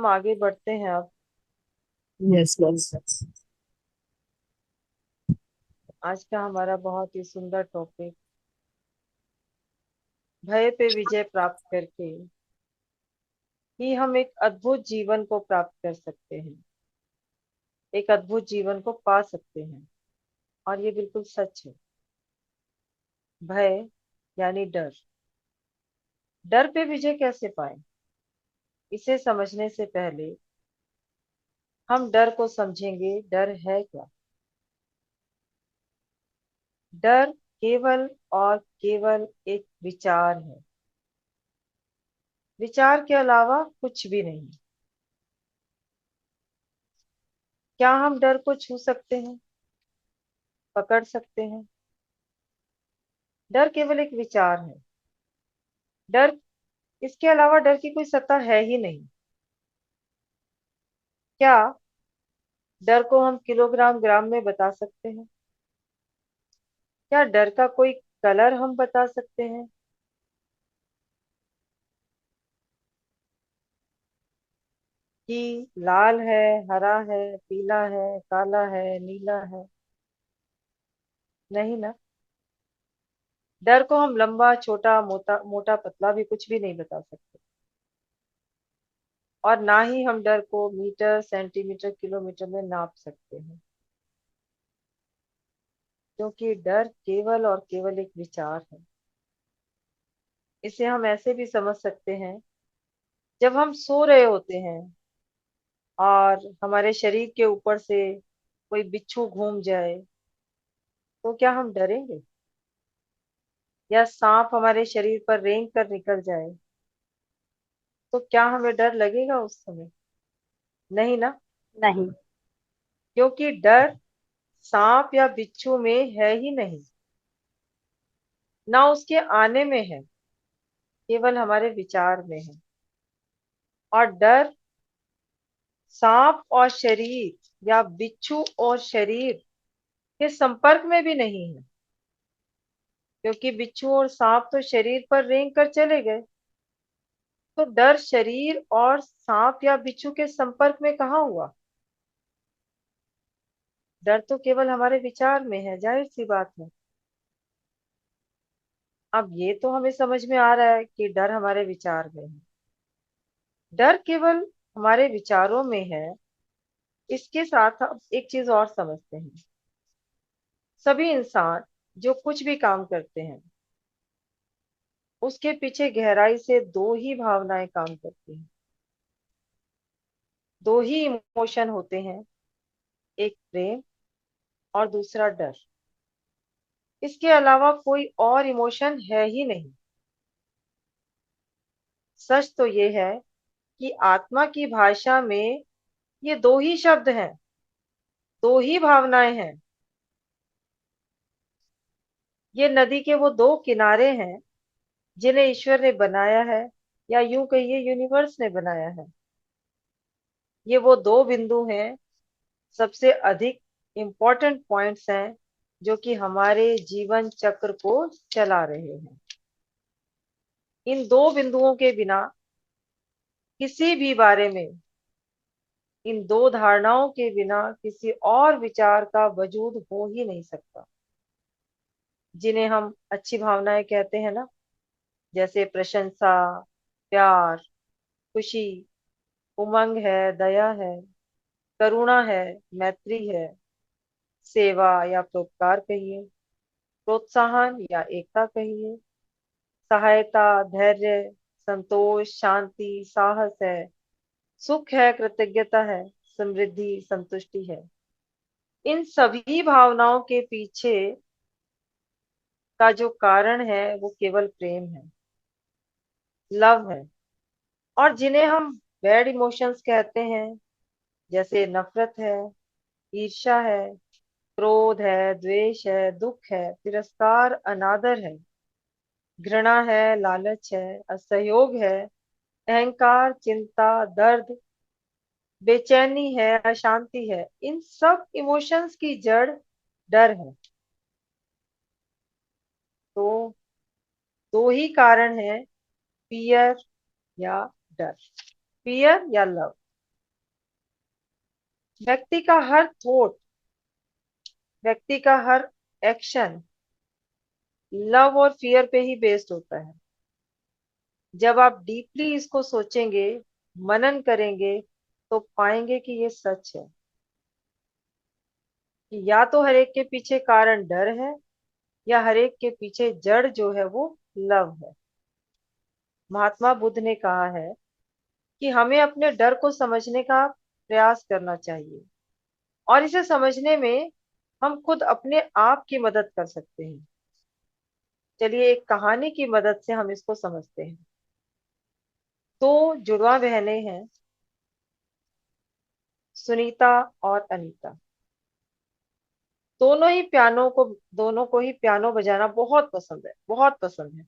हम आगे बढ़ते हैं अब। यस बस। आज का हमारा बहुत ही सुंदर टॉपिक, भय पे विजय प्राप्त करके ही हम एक अद्भुत जीवन को प्राप्त कर सकते हैं, एक अद्भुत जीवन को पा सकते हैं। और ये बिल्कुल सच है। भय यानी डर। डर पे विजय कैसे पाए, इसे समझने से पहले हम डर को समझेंगे। डर है क्या? डर केवल और केवल एक विचार है, विचार के अलावा कुछ भी नहीं। क्या हम डर को छू सकते हैं, पकड़ सकते हैं? डर केवल एक विचार है। डर, इसके अलावा डर की कोई सत्ता है ही नहीं। क्या डर को हम किलोग्राम ग्राम में बता सकते हैं? क्या डर का कोई कलर हम बता सकते हैं कि लाल है, हरा है, पीला है, काला है, नीला है? नहीं ना। डर को हम लंबा छोटा मोटा मोटा पतला भी कुछ भी नहीं बता सकते। और ना ही हम डर को मीटर सेंटीमीटर किलोमीटर में नाप सकते हैं, क्योंकि डर केवल और केवल एक विचार है। इसे हम ऐसे भी समझ सकते हैं, जब हम सो रहे होते हैं और हमारे शरीर के ऊपर से कोई बिच्छू घूम जाए, तो क्या हम डरेंगे? या सांप हमारे शरीर पर रेंग कर निकल जाए, तो क्या हमें डर लगेगा उस समय? नहीं ना। नहीं। क्योंकि डर सांप या बिच्छू में है ही नहीं, ना उसके आने में है, केवल हमारे विचार में है। और डर सांप और शरीर या बिच्छू और शरीर के संपर्क में भी नहीं है, क्योंकि बिच्छू और सांप तो शरीर पर रेंग कर चले गए। तो डर शरीर और सांप या बिच्छू के संपर्क में कहाँ हुआ? डर तो केवल हमारे विचार में है, जाहिर सी बात है। अब ये तो हमें समझ में आ रहा है कि डर हमारे विचार में है। डर केवल हमारे विचारों में है। इसके साथ अब एक चीज और समझते हैं। सभी इंसान जो कुछ भी काम करते हैं, उसके पीछे गहराई से दो ही भावनाएं काम करती हैं, दो ही इमोशन होते हैं। एक प्रेम और दूसरा डर। इसके अलावा कोई और इमोशन है ही नहीं। सच तो ये है कि आत्मा की भाषा में ये दो ही शब्द हैं, दो ही भावनाएं हैं। ये नदी के वो दो किनारे हैं जिन्हें ईश्वर ने बनाया है, या यूं कहिए यूनिवर्स ने बनाया है। ये वो दो बिंदु हैं, सबसे अधिक इम्पोर्टेंट पॉइंट्स हैं, जो कि हमारे जीवन चक्र को चला रहे हैं। इन दो बिंदुओं के बिना किसी भी बारे में, इन दो धारणाओं के बिना किसी और विचार का वजूद हो ही नहीं सकता, जिन्हें हम अच्छी भावनाएं कहते हैं ना। जैसे प्रशंसा, प्यार, खुशी, उमंग है, दया है, करुणा है, मैत्री है, सेवा या परोपकार कहिए, प्रोत्साहन या एकता कहिए, सहायता, धैर्य, संतोष, शांति, साहस है, सुख है, कृतज्ञता है, समृद्धि, संतुष्टि है। इन सभी भावनाओं के पीछे का जो कारण है वो केवल प्रेम है, लव है। और जिन्हें हम बैड इमोशंस कहते हैं, जैसे नफरत है, ईर्ष्या है, क्रोध है, द्वेष है, दुख है, तिरस्कार, अनादर है, घृणा है, लालच है, असहयोग है, अहंकार, चिंता, दर्द, बेचैनी है, अशांति है। इन सब इमोशंस की जड़ डर है। तो दो ही कारण है, फियर या डर, फियर या लव। व्यक्ति का हर थॉट, व्यक्ति का हर एक्शन लव और फियर पे ही बेस्ड होता है। जब आप डीपली इसको सोचेंगे, मनन करेंगे, तो पाएंगे कि ये सच है कि या तो हर एक के पीछे कारण डर है, या हर एक के पीछे जड़ जो है वो लव है। महात्मा बुद्ध ने कहा है कि हमें अपने डर को समझने का प्रयास करना चाहिए, और इसे समझने में हम खुद अपने आप की मदद कर सकते हैं। चलिए एक कहानी की मदद से हम इसको समझते हैं। तो जुड़वा बहनें हैं, सुनीता और अनीता। दोनों को ही पियानो बजाना बहुत पसंद है, बहुत पसंद है।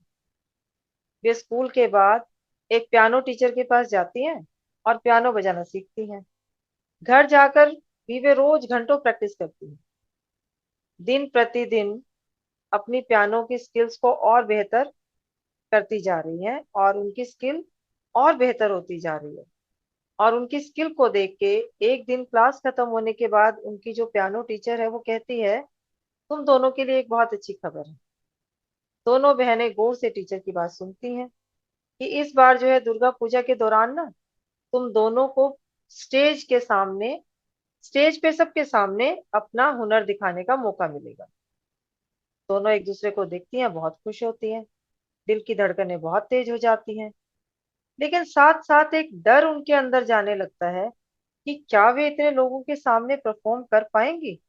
वे स्कूल के बाद एक पियानो टीचर के पास जाती हैं और पियानो बजाना सीखती हैं। घर जाकर भी वे रोज घंटों प्रैक्टिस करती हैं, दिन प्रतिदिन अपनी पियानो की स्किल्स को और बेहतर करती जा रही हैं, और उनकी स्किल और बेहतर होती जा रही है। और उनकी स्किल को देख के एक दिन क्लास खत्म होने के बाद उनकी जो पियानो टीचर है वो कहती है, तुम दोनों के लिए एक बहुत अच्छी खबर है। दोनों बहनें गौर से टीचर की बात सुनती हैं कि इस बार जो है दुर्गा पूजा के दौरान ना, तुम दोनों को स्टेज के सामने, स्टेज पे सबके सामने अपना हुनर दिखाने का मौका मिलेगा। दोनों एक दूसरे को देखती हैं, बहुत खुश होती हैं, दिल की धड़कनें बहुत तेज हो जाती हैं। लेकिन साथ साथ एक डर उनके अंदर जाने लगता है कि क्या वे इतने लोगों के सामने परफॉर्म कर पाएंगी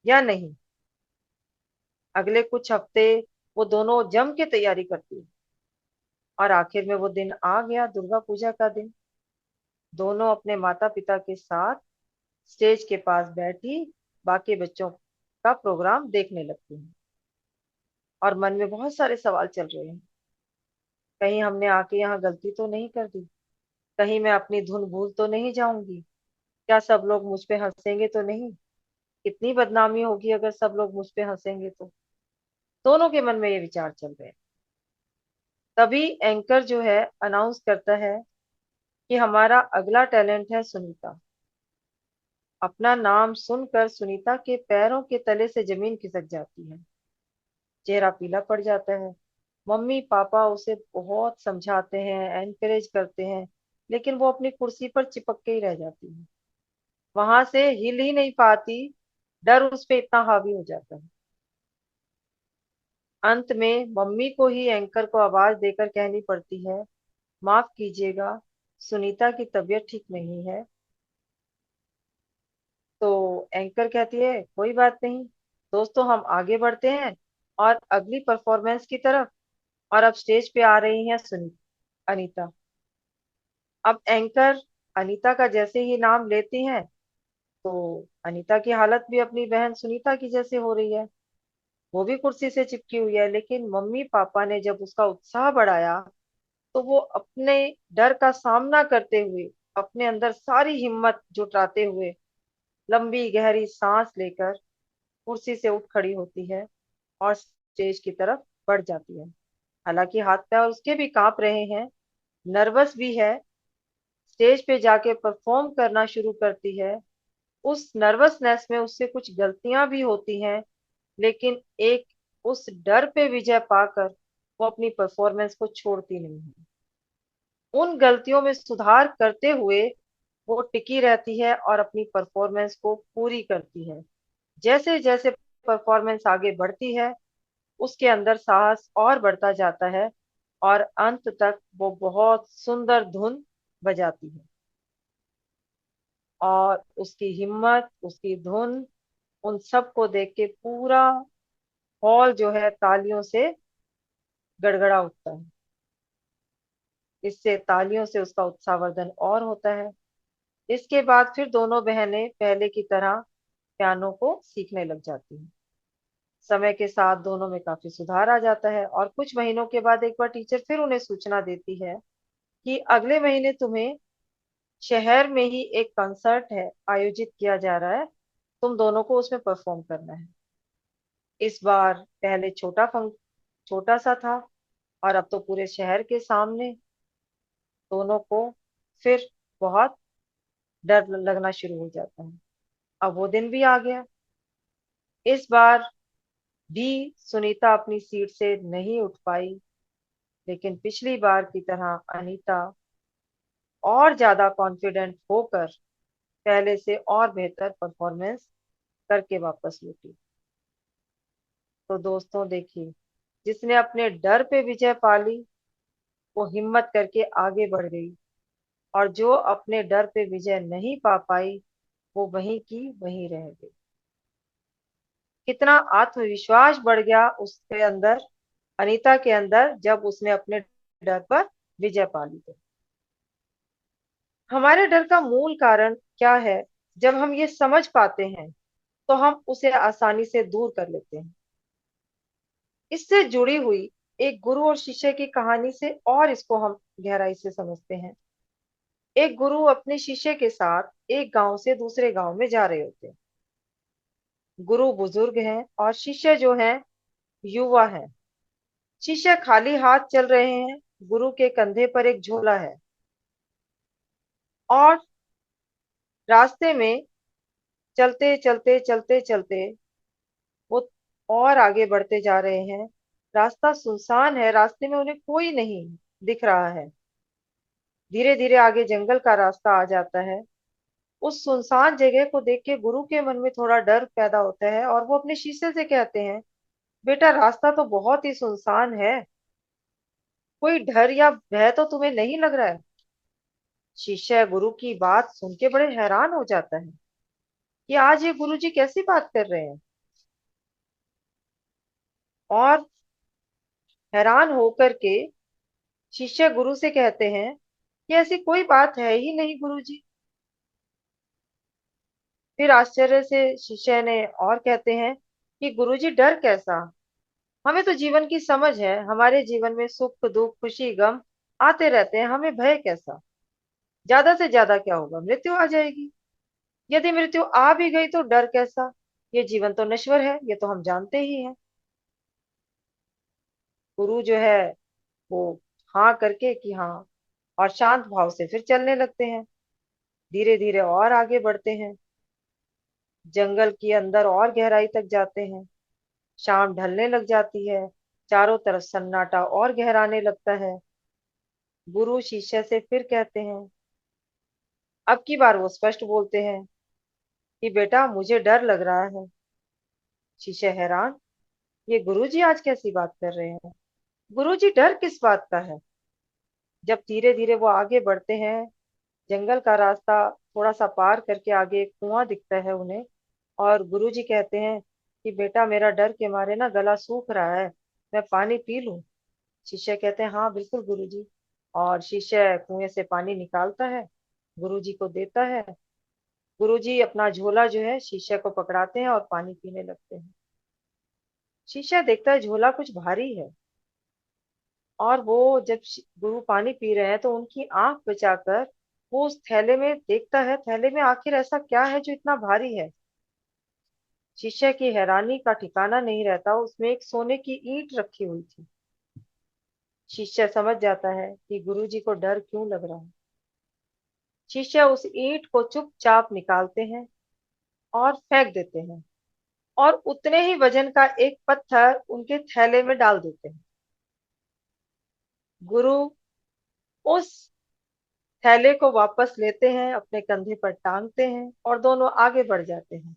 या नहीं। अगले कुछ हफ्ते वो दोनों जम के तैयारी करती है, और आखिर में वो दिन आ गया, दुर्गा पूजा का दिन। दोनों अपने माता पिता के साथ स्टेज के पास बैठी बाकी बच्चों का प्रोग्राम देखने लगती हैं, और मन में बहुत सारे सवाल चल रहे हैं। कहीं हमने आके यहाँ गलती तो नहीं कर दी? कहीं मैं अपनी धुन भूल तो नहीं जाऊंगी? क्या सब लोग मुझ पे हंसेंगे तो नहीं? कितनी बदनामी होगी अगर सब लोग मुझ पे हंसेंगे तो। दोनों के मन में ये विचार चल रहे हैं। तभी एंकर जो है अनाउंस करता है कि हमारा अगला टैलेंट है सुनीता। अपना नाम सुनकर सुनीता के पैरों के तले से जमीन खिसक जाती है, चेहरा पीला पड़ जाता है। मम्मी पापा उसे बहुत समझाते हैं, एनकरेज करते हैं, लेकिन वो अपनी कुर्सी पर चिपक के ही रह जाती है, वहां से हिल ही नहीं पाती। डर उस पे इतना हावी हो जाता है। अंत में मम्मी को ही एंकर को आवाज देकर कहनी पड़ती है, माफ कीजिएगा, सुनीता की तबीयत ठीक नहीं है। तो एंकर कहती है, कोई बात नहीं दोस्तों, हम आगे बढ़ते हैं और अगली परफॉर्मेंस की तरफ। और अब स्टेज पे आ रही हैं सुनी अनीता। अब एंकर अनीता का जैसे ही नाम लेती हैं, तो अनीता की हालत भी अपनी बहन सुनीता की जैसे हो रही है। वो भी कुर्सी से चिपकी हुई है, लेकिन मम्मी पापा ने जब उसका उत्साह बढ़ाया, तो वो अपने डर का सामना करते हुए, अपने अंदर सारी हिम्मत जुटाते हुए, लंबी गहरी सांस लेकर कुर्सी से उठ खड़ी होती है और स्टेज की तरफ बढ़ जाती है। हालांकि हाथ पैर उसके भी कांप रहे हैं, नर्वस भी है। स्टेज पे जाके परफॉर्म करना शुरू करती है। उस नर्वसनेस में उससे कुछ गलतियां भी होती हैं, लेकिन एक उस डर पे विजय पाकर वो अपनी परफॉर्मेंस को छोड़ती नहीं है। उन गलतियों में सुधार करते हुए वो टिकी रहती है और अपनी परफॉर्मेंस को पूरी करती है। जैसे जैसे परफॉर्मेंस आगे बढ़ती है, उसके अंदर साहस और बढ़ता जाता है, और अंत तक वो बहुत सुंदर धुन बजाती है। और उसकी हिम्मत, उसकी धुन, उन सबको देख के पूरा हॉल जो है तालियों से गड़गड़ा उठता है। इससे तालियों से उसका उत्साहवर्धन और होता है। इसके बाद फिर दोनों बहनें पहले की तरह पियानो को सीखने लग जाती हैं। समय के साथ दोनों में काफी सुधार आ जाता है, और कुछ महीनों के बाद एक बार टीचर फिर उन्हें सूचना देती है कि अगले महीने तुम्हें शहर में ही एक कंसर्ट है, आयोजित किया जा रहा है, तुम दोनों को उसमें परफॉर्म करना है। इस बार पहले छोटा सा था, और अब तो पूरे शहर के सामने दोनों को फिर बहुत डर लगना शुरू हो जाता है। अब वो दिन भी आ गया। इस बार भी सुनीता अपनी सीट से नहीं उठ पाई, लेकिन पिछली बार की तरह अनीता और ज्यादा कॉन्फिडेंट होकर पहले से और बेहतर परफॉर्मेंस करके वापस लौटी। तो दोस्तों देखिए, जिसने अपने डर पे विजय पा ली वो हिम्मत करके आगे बढ़ गई, और जो अपने डर पे विजय नहीं पा पाई वो वहीं की वहीं रह गई। कितना आत्मविश्वास बढ़ गया उसके अंदर, अनीता के अंदर, जब उसने अपने डर पर विजय पा ली। तो हमारे डर का मूल कारण क्या है, जब हम ये समझ पाते हैं तो हम उसे आसानी से दूर कर लेते हैं। इससे जुड़ी हुई एक गुरु और शिष्य की कहानी से और इसको हम गहराई से समझते हैं। एक गुरु अपने शिष्य के साथ एक गांव से दूसरे गांव में जा रहे होते हैं। गुरु बुजुर्ग हैं और शिष्य जो है युवा है। शिष्य खाली हाथ चल रहे हैं, गुरु के कंधे पर एक झोला है, और रास्ते में चलते चलते चलते चलते वो और आगे बढ़ते जा रहे हैं। रास्ता सुनसान है, रास्ते में उन्हें कोई नहीं दिख रहा है। धीरे धीरे आगे जंगल का रास्ता आ जाता है। उस सुनसान जगह को देख के गुरु के मन में थोड़ा डर पैदा होता है, और वो अपने शिष्य से कहते हैं, बेटा रास्ता तो बहुत ही सुनसान है, कोई डर या भय तो तुम्हें नहीं लग रहा है? शिष्य गुरु की बात सुन के बड़े हैरान हो जाता है कि आज ये गुरु जी कैसी बात कर रहे हैं। और हैरान होकर के शिष्य गुरु से कहते हैं कि ऐसी कोई बात है ही नहीं गुरु जी। फिर आश्चर्य से शिष्य ने और कहते हैं कि गुरु जी डर कैसा, हमें तो जीवन की समझ है, हमारे जीवन में सुख दुख खुशी गम आते रहते हैं, हमें भय कैसा? ज्यादा से ज्यादा क्या होगा, मृत्यु आ जाएगी। यदि मृत्यु आ भी गई तो डर कैसा, ये जीवन तो नश्वर है, ये तो हम जानते ही हैं। गुरु जो है वो हाँ करके कि हाँ, और शांत भाव से फिर चलने लगते हैं। धीरे धीरे और आगे बढ़ते हैं, जंगल के अंदर और गहराई तक जाते हैं। शाम ढलने लग जाती है, चारों तरफ सन्नाटा और गहराने लगता है। गुरु शिष्य से फिर कहते हैं, अब की बार वो स्पष्ट बोलते हैं कि बेटा मुझे डर लग रहा है। शिष्य हैरान, ये गुरुजी आज कैसी बात कर रहे हैं? गुरुजी डर किस बात का है? जब धीरे धीरे वो आगे बढ़ते हैं, जंगल का रास्ता थोड़ा सा पार करके आगे एक कुआं दिखता है उन्हें, और गुरुजी कहते हैं कि बेटा मेरा डर के मारे ना गला सूख रहा है, मैं पानी पी लूं? शिष्य कहते हैं हाँ बिल्कुल गुरुजी। और शिष्य कुएं से पानी निकालता है, गुरुजी को देता है। गुरुजी अपना झोला जो है शिष्य को पकड़ाते हैं और पानी पीने लगते हैं। शिष्य देखता है झोला कुछ भारी है, और वो जब गुरु पानी पी रहे हैं तो उनकी आंख बचाकर वो उस थैले में देखता है, थैले में आखिर ऐसा क्या है जो इतना भारी है। शिष्य की हैरानी का ठिकाना नहीं रहता, उसमें एक सोने की ईंट रखी हुई थी। शिष्य समझ जाता है कि गुरुजी को डर क्यों लग रहा है। शिष्य उस ईंट को चुपचाप निकालते हैं और फेंक देते हैं, और उतने ही वजन का एक पत्थर उनके थैले में डाल देते हैं। गुरु उस थैले को वापस लेते हैं, अपने कंधे पर टांगते हैं और दोनों आगे बढ़ जाते हैं।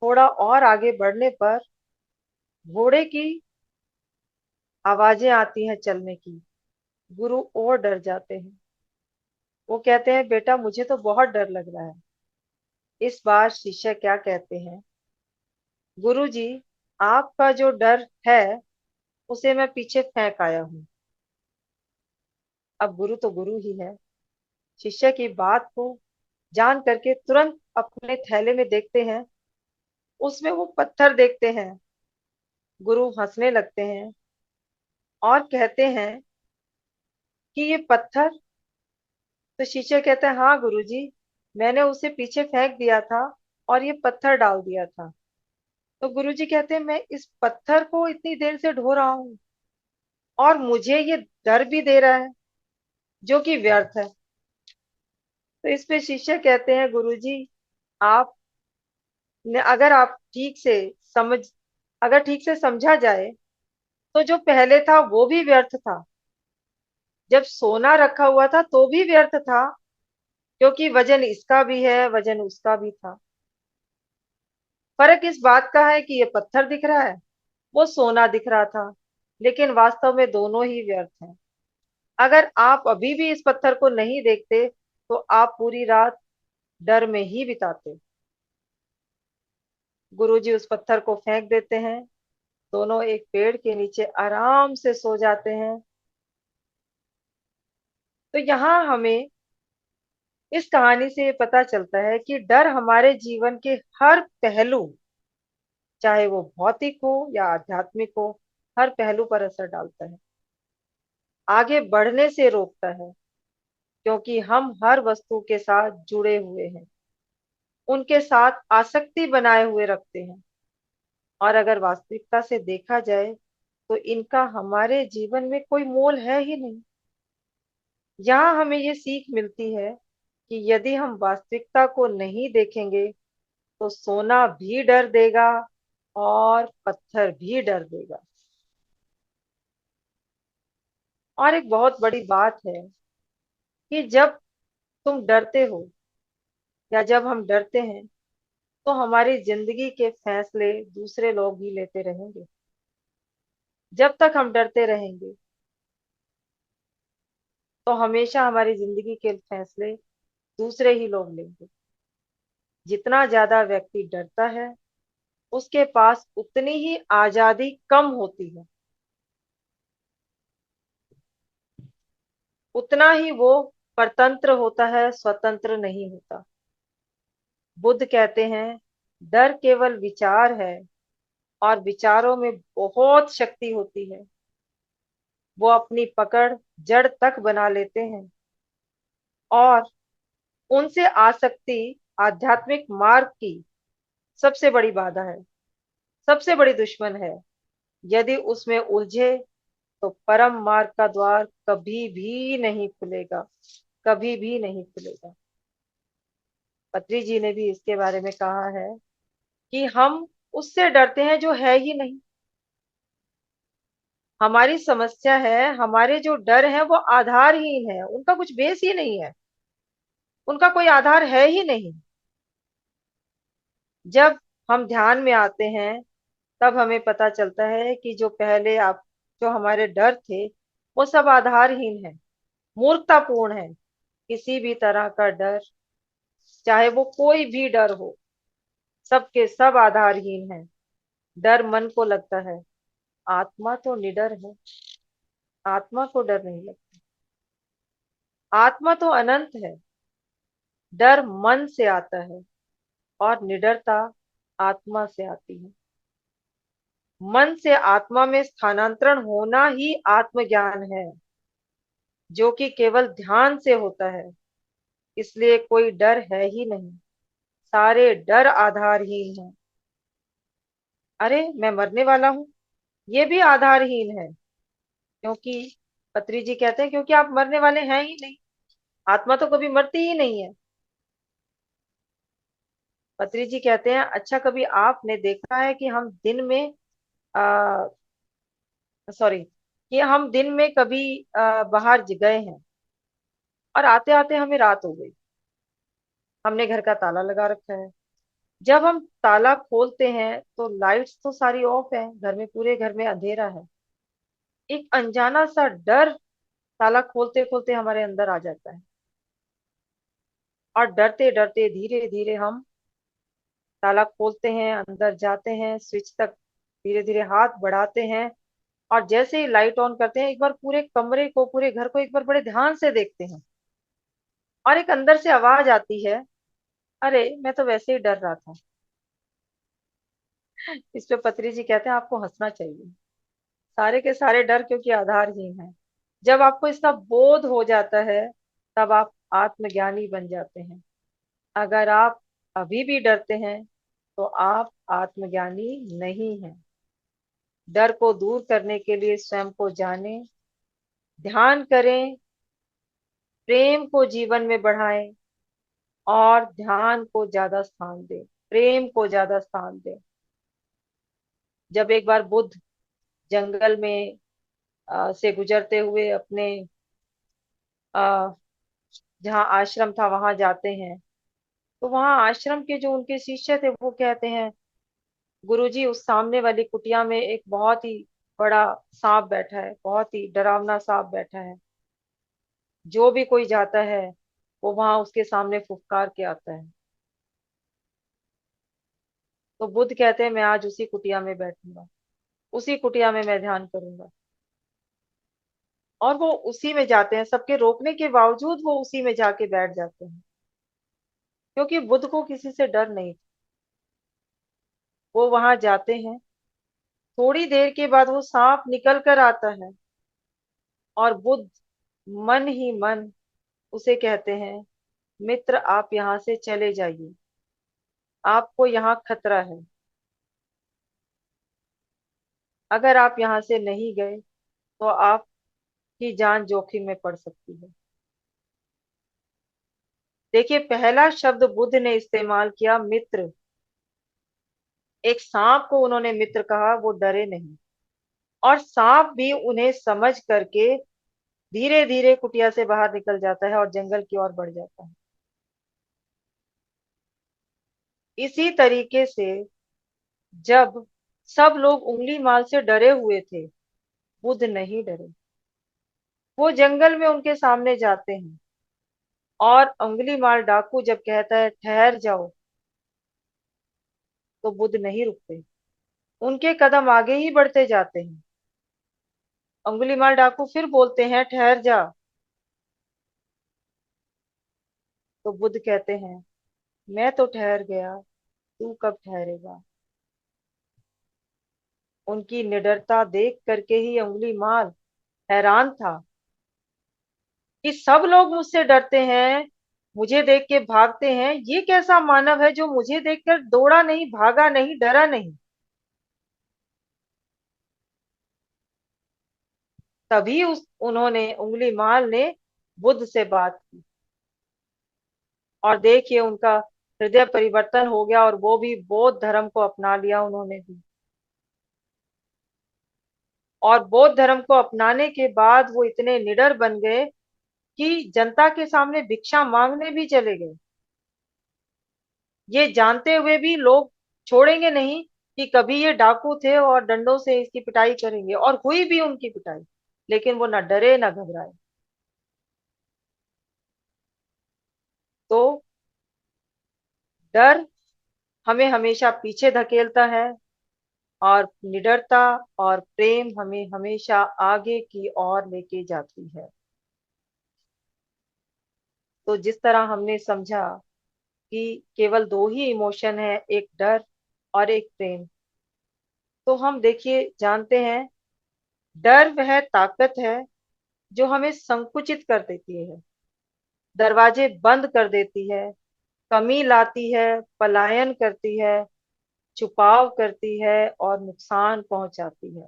थोड़ा और आगे बढ़ने पर घोड़े की आवाजें आती हैं चलने की। गुरु और डर जाते हैं, वो कहते हैं बेटा मुझे तो बहुत डर लग रहा है। इस बार शिष्य क्या कहते हैं, गुरु जी आपका जो डर है उसे मैं पीछे फेंक आया हूँ। अब गुरु तो गुरु ही है। शिष्य की बात को जान करके तुरंत अपने थैले में देखते हैं, उसमें वो पत्थर देखते हैं। गुरु हंसने लगते हैं और कहते हैं कि ये पत्थर? तो शिष्य कहता है हाँ गुरुजी, मैंने उसे पीछे फेंक दिया था और ये पत्थर डाल दिया था। तो गुरुजी कहते हैं मैं इस पत्थर को इतनी देर से ढो रहा हूँ और मुझे ये डर भी दे रहा है, जो कि व्यर्थ है। तो इस पे शिष्य कहते हैं, गुरुजी आप ने अगर आप ठीक से समझ अगर ठीक से समझा जाए तो जो पहले था वो भी व्यर्थ था। जब सोना रखा हुआ था तो भी व्यर्थ था, क्योंकि वजन इसका भी है, वजन उसका भी था। फर्क इस बात का है कि ये पत्थर दिख रहा है, वो सोना दिख रहा था, लेकिन वास्तव में दोनों ही व्यर्थ हैं। अगर आप अभी भी इस पत्थर को नहीं देखते तो आप पूरी रात डर में ही बिताते। गुरुजी उस पत्थर को फेंक देते हैं। दोनों एक पेड़ के नीचे आराम से सो जाते हैं। तो यहाँ हमें इस कहानी से ये पता चलता है कि डर हमारे जीवन के हर पहलू, चाहे वो भौतिक हो या आध्यात्मिक हो, हर पहलू पर असर डालता है। आगे बढ़ने से रोकता है, क्योंकि हम हर वस्तु के साथ जुड़े हुए हैं, उनके साथ आसक्ति बनाए हुए रखते हैं। और अगर वास्तविकता से देखा जाए तो इनका हमारे जीवन में कोई मोल है ही नहीं। यहाँ हमें ये सीख मिलती है कि यदि हम वास्तविकता को नहीं देखेंगे तो सोना भी डर देगा और पत्थर भी डर देगा। और एक बहुत बड़ी बात है कि जब तुम डरते हो या जब हम डरते हैं तो हमारी जिंदगी के फैसले दूसरे लोग ही लेते रहेंगे। जब तक हम डरते रहेंगे तो हमेशा हमारी जिंदगी के फैसले दूसरे ही लोग लेंगे। जितना ज्यादा व्यक्ति डरता है उसके पास उतनी ही आजादी कम होती है, उतना ही वो परतंत्र होता है, स्वतंत्र नहीं होता। बुद्ध कहते हैं डर केवल विचार है और विचारों में बहुत शक्ति होती है। वो अपनी पकड़ जड़ तक बना लेते हैं और उनसे आसक्ति आध्यात्मिक मार्ग की सबसे बड़ी बाधा है, सबसे बड़ी दुश्मन है। यदि उसमें उलझे तो परम मार्ग का द्वार कभी भी नहीं खुलेगा, कभी भी नहीं खुलेगा। पत्री जी ने भी इसके बारे में कहा है कि हम उससे डरते हैं जो है ही नहीं। हमारी समस्या है, हमारे जो डर है वो आधारहीन है, उनका कुछ बेस ही नहीं है, उनका कोई आधार है ही नहीं। जब हम ध्यान में आते हैं तब हमें पता चलता है कि जो हमारे डर थे वो सब आधारहीन है, मूर्खतापूर्ण है। किसी भी तरह का डर, चाहे वो कोई भी डर हो, सबके सब आधारहीन है। डर मन को लगता है, आत्मा तो निडर है, आत्मा को डर नहीं लगता। आत्मा तो अनंत है। डर मन से आता है और निडरता आत्मा से आती है। मन से आत्मा में स्थानांतरण होना ही आत्मज्ञान है, जो कि केवल ध्यान से होता है। इसलिए कोई डर है ही नहीं, सारे डर आधारहीन हैं। अरे मैं मरने वाला हूँ, ये भी आधारहीन है, क्योंकि पत्री जी कहते हैं क्योंकि आप मरने वाले हैं ही नहीं, आत्मा तो कभी मरती ही नहीं है। पत्री जी कहते हैं अच्छा कभी आपने देखा है कि हम दिन में आ सॉरी कि हम दिन में कभी बाहर गए हैं और आते आते हमें रात हो गई, हमने घर का ताला लगा रखा है। जब हम ताला खोलते हैं तो लाइट्स तो सारी ऑफ है, घर में पूरे घर में अंधेरा है। एक अनजाना सा डर ताला खोलते खोलते हमारे अंदर आ जाता है और डरते डरते धीरे धीरे हम ताला खोलते हैं, अंदर जाते हैं, स्विच तक धीरे धीरे हाथ बढ़ाते हैं और जैसे ही लाइट ऑन करते हैं एक बार पूरे कमरे को, पूरे घर को एक बार बड़े ध्यान से देखते हैं और एक अंदर से आवाज आती है, अरे मैं तो वैसे ही डर रहा था। इस पे पत्री जी कहते हैं आपको हंसना चाहिए, सारे के सारे डर क्योंकि आधारहीन है। जब आपको इसका बोध हो जाता है तब आप आत्मज्ञानी बन जाते हैं। अगर आप अभी भी डरते हैं तो आप आत्मज्ञानी नहीं हैं। डर को दूर करने के लिए स्वयं को जानें, ध्यान करें, प्रेम को जीवन में बढ़ाएं, और ध्यान को ज्यादा स्थान दे, प्रेम को ज्यादा स्थान दे। जब एक बार बुद्ध जंगल में से गुजरते हुए अपने आ, जहाँ आश्रम था वहां जाते हैं, तो वहां आश्रम के जो उनके शिष्य थे वो कहते हैं, गुरुजी उस सामने वाली कुटिया में एक बहुत ही बड़ा सांप बैठा है, बहुत ही डरावना सांप बैठा है। जो भी कोई जाता है वो वहां उसके सामने फुफकार के आता है। तो बुद्ध कहते हैं मैं आज उसी कुटिया में बैठूंगा, उसी कुटिया में मैं ध्यान करूंगा। और वो उसी में जाते हैं, सबके रोकने के बावजूद वो उसी में जाके बैठ जाते हैं, क्योंकि बुद्ध को किसी से डर नहीं। वो वहां जाते हैं, थोड़ी देर के बाद वो सांप निकल कर आता है, और बुद्ध मन ही मन उसे कहते हैं, मित्र आप यहाँ से चले जाइए, आपको यहाँ खतरा है। अगर आप यहाँ से नहीं गए तो आपकी जान जोखिम में पड़ सकती है। देखिए, पहला शब्द बुद्ध ने इस्तेमाल किया, मित्र। एक सांप को उन्होंने मित्र कहा, वो डरे नहीं। और सांप भी उन्हें समझ करके धीरे धीरे कुटिया से बाहर निकल जाता है और जंगल की ओर बढ़ जाता है। इसी तरीके से जब सब लोग उंगली माल से डरे हुए थे, बुद्ध नहीं डरे। वो जंगल में उनके सामने जाते हैं, और उंगली माल डाकू जब कहता है ठहर जाओ, तो बुद्ध नहीं रुकते, उनके कदम आगे ही बढ़ते जाते हैं। उंगली माल डाकू फिर बोलते हैं ठहर जा, तो बुद्ध कहते हैं मैं तो ठहर गया, तू कब ठहरेगा। उनकी निडरता देख करके ही उंगली माल हैरान था कि सब लोग मुझसे डरते हैं, मुझे देख के भागते हैं, ये कैसा मानव है जो मुझे देखकर दौड़ा नहीं, भागा नहीं, डरा नहीं। तभी उस उन्होंने उंगली माल ने बुद्ध से बात की, और देखिए उनका हृदय परिवर्तन हो गया, और वो भी बौद्ध धर्म को अपना लिया उन्होंने भी। और बौद्ध धर्म को अपनाने के बाद वो इतने निडर बन गए कि जनता के सामने भिक्षा मांगने भी चले गए, ये जानते हुए भी लोग छोड़ेंगे नहीं कि कभी ये डाकू थे और डंडों से इसकी पिटाई करेंगे, और हुई भी उनकी पिटाई। लेकिन वो न डरे न घबराए। तो डर हमें हमेशा पीछे धकेलता है, और निडरता और प्रेम हमें हमेशा आगे की ओर लेके जाती है। तो जिस तरह हमने समझा कि केवल दो ही इमोशन है, एक डर और एक प्रेम, तो हम देखिए जानते हैं, डर वह ताकत है जो हमें संकुचित कर देती है, दरवाजे बंद कर देती है, कमी लाती है, पलायन करती है, छुपाव करती है और नुकसान पहुंचाती है।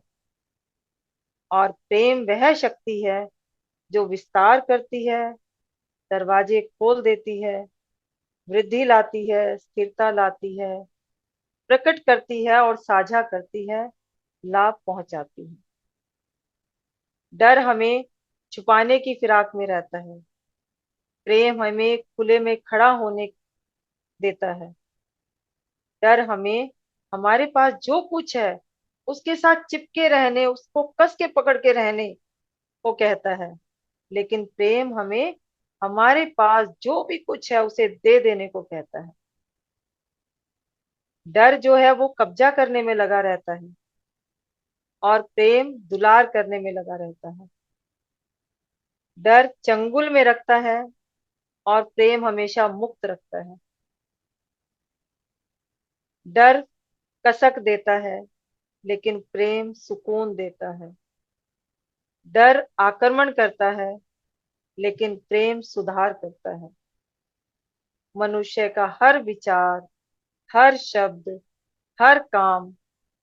और प्रेम वह शक्ति है जो विस्तार करती है, दरवाजे खोल देती है, वृद्धि लाती है, स्थिरता लाती है, प्रकट करती है और साझा करती है, लाभ पहुंचाती है। डर हमें छुपाने की फिराक में रहता है, प्रेम हमें खुले में खड़ा होने देता है। डर हमें हमारे पास जो कुछ है उसके साथ चिपके रहने, उसको कस के पकड़ के रहने को कहता है। लेकिन प्रेम हमें हमारे पास जो भी कुछ है उसे दे देने को कहता है। डर जो है वो कब्जा करने में लगा रहता है, और प्रेम दुलार करने में लगा रहता है। डर चंगुल में रखता है, और प्रेम हमेशा मुक्त रखता है। डर कसक देता है, लेकिन प्रेम सुकून देता है। डर आक्रमण करता है, लेकिन प्रेम सुधार करता है। मनुष्य का हर विचार, हर शब्द, हर काम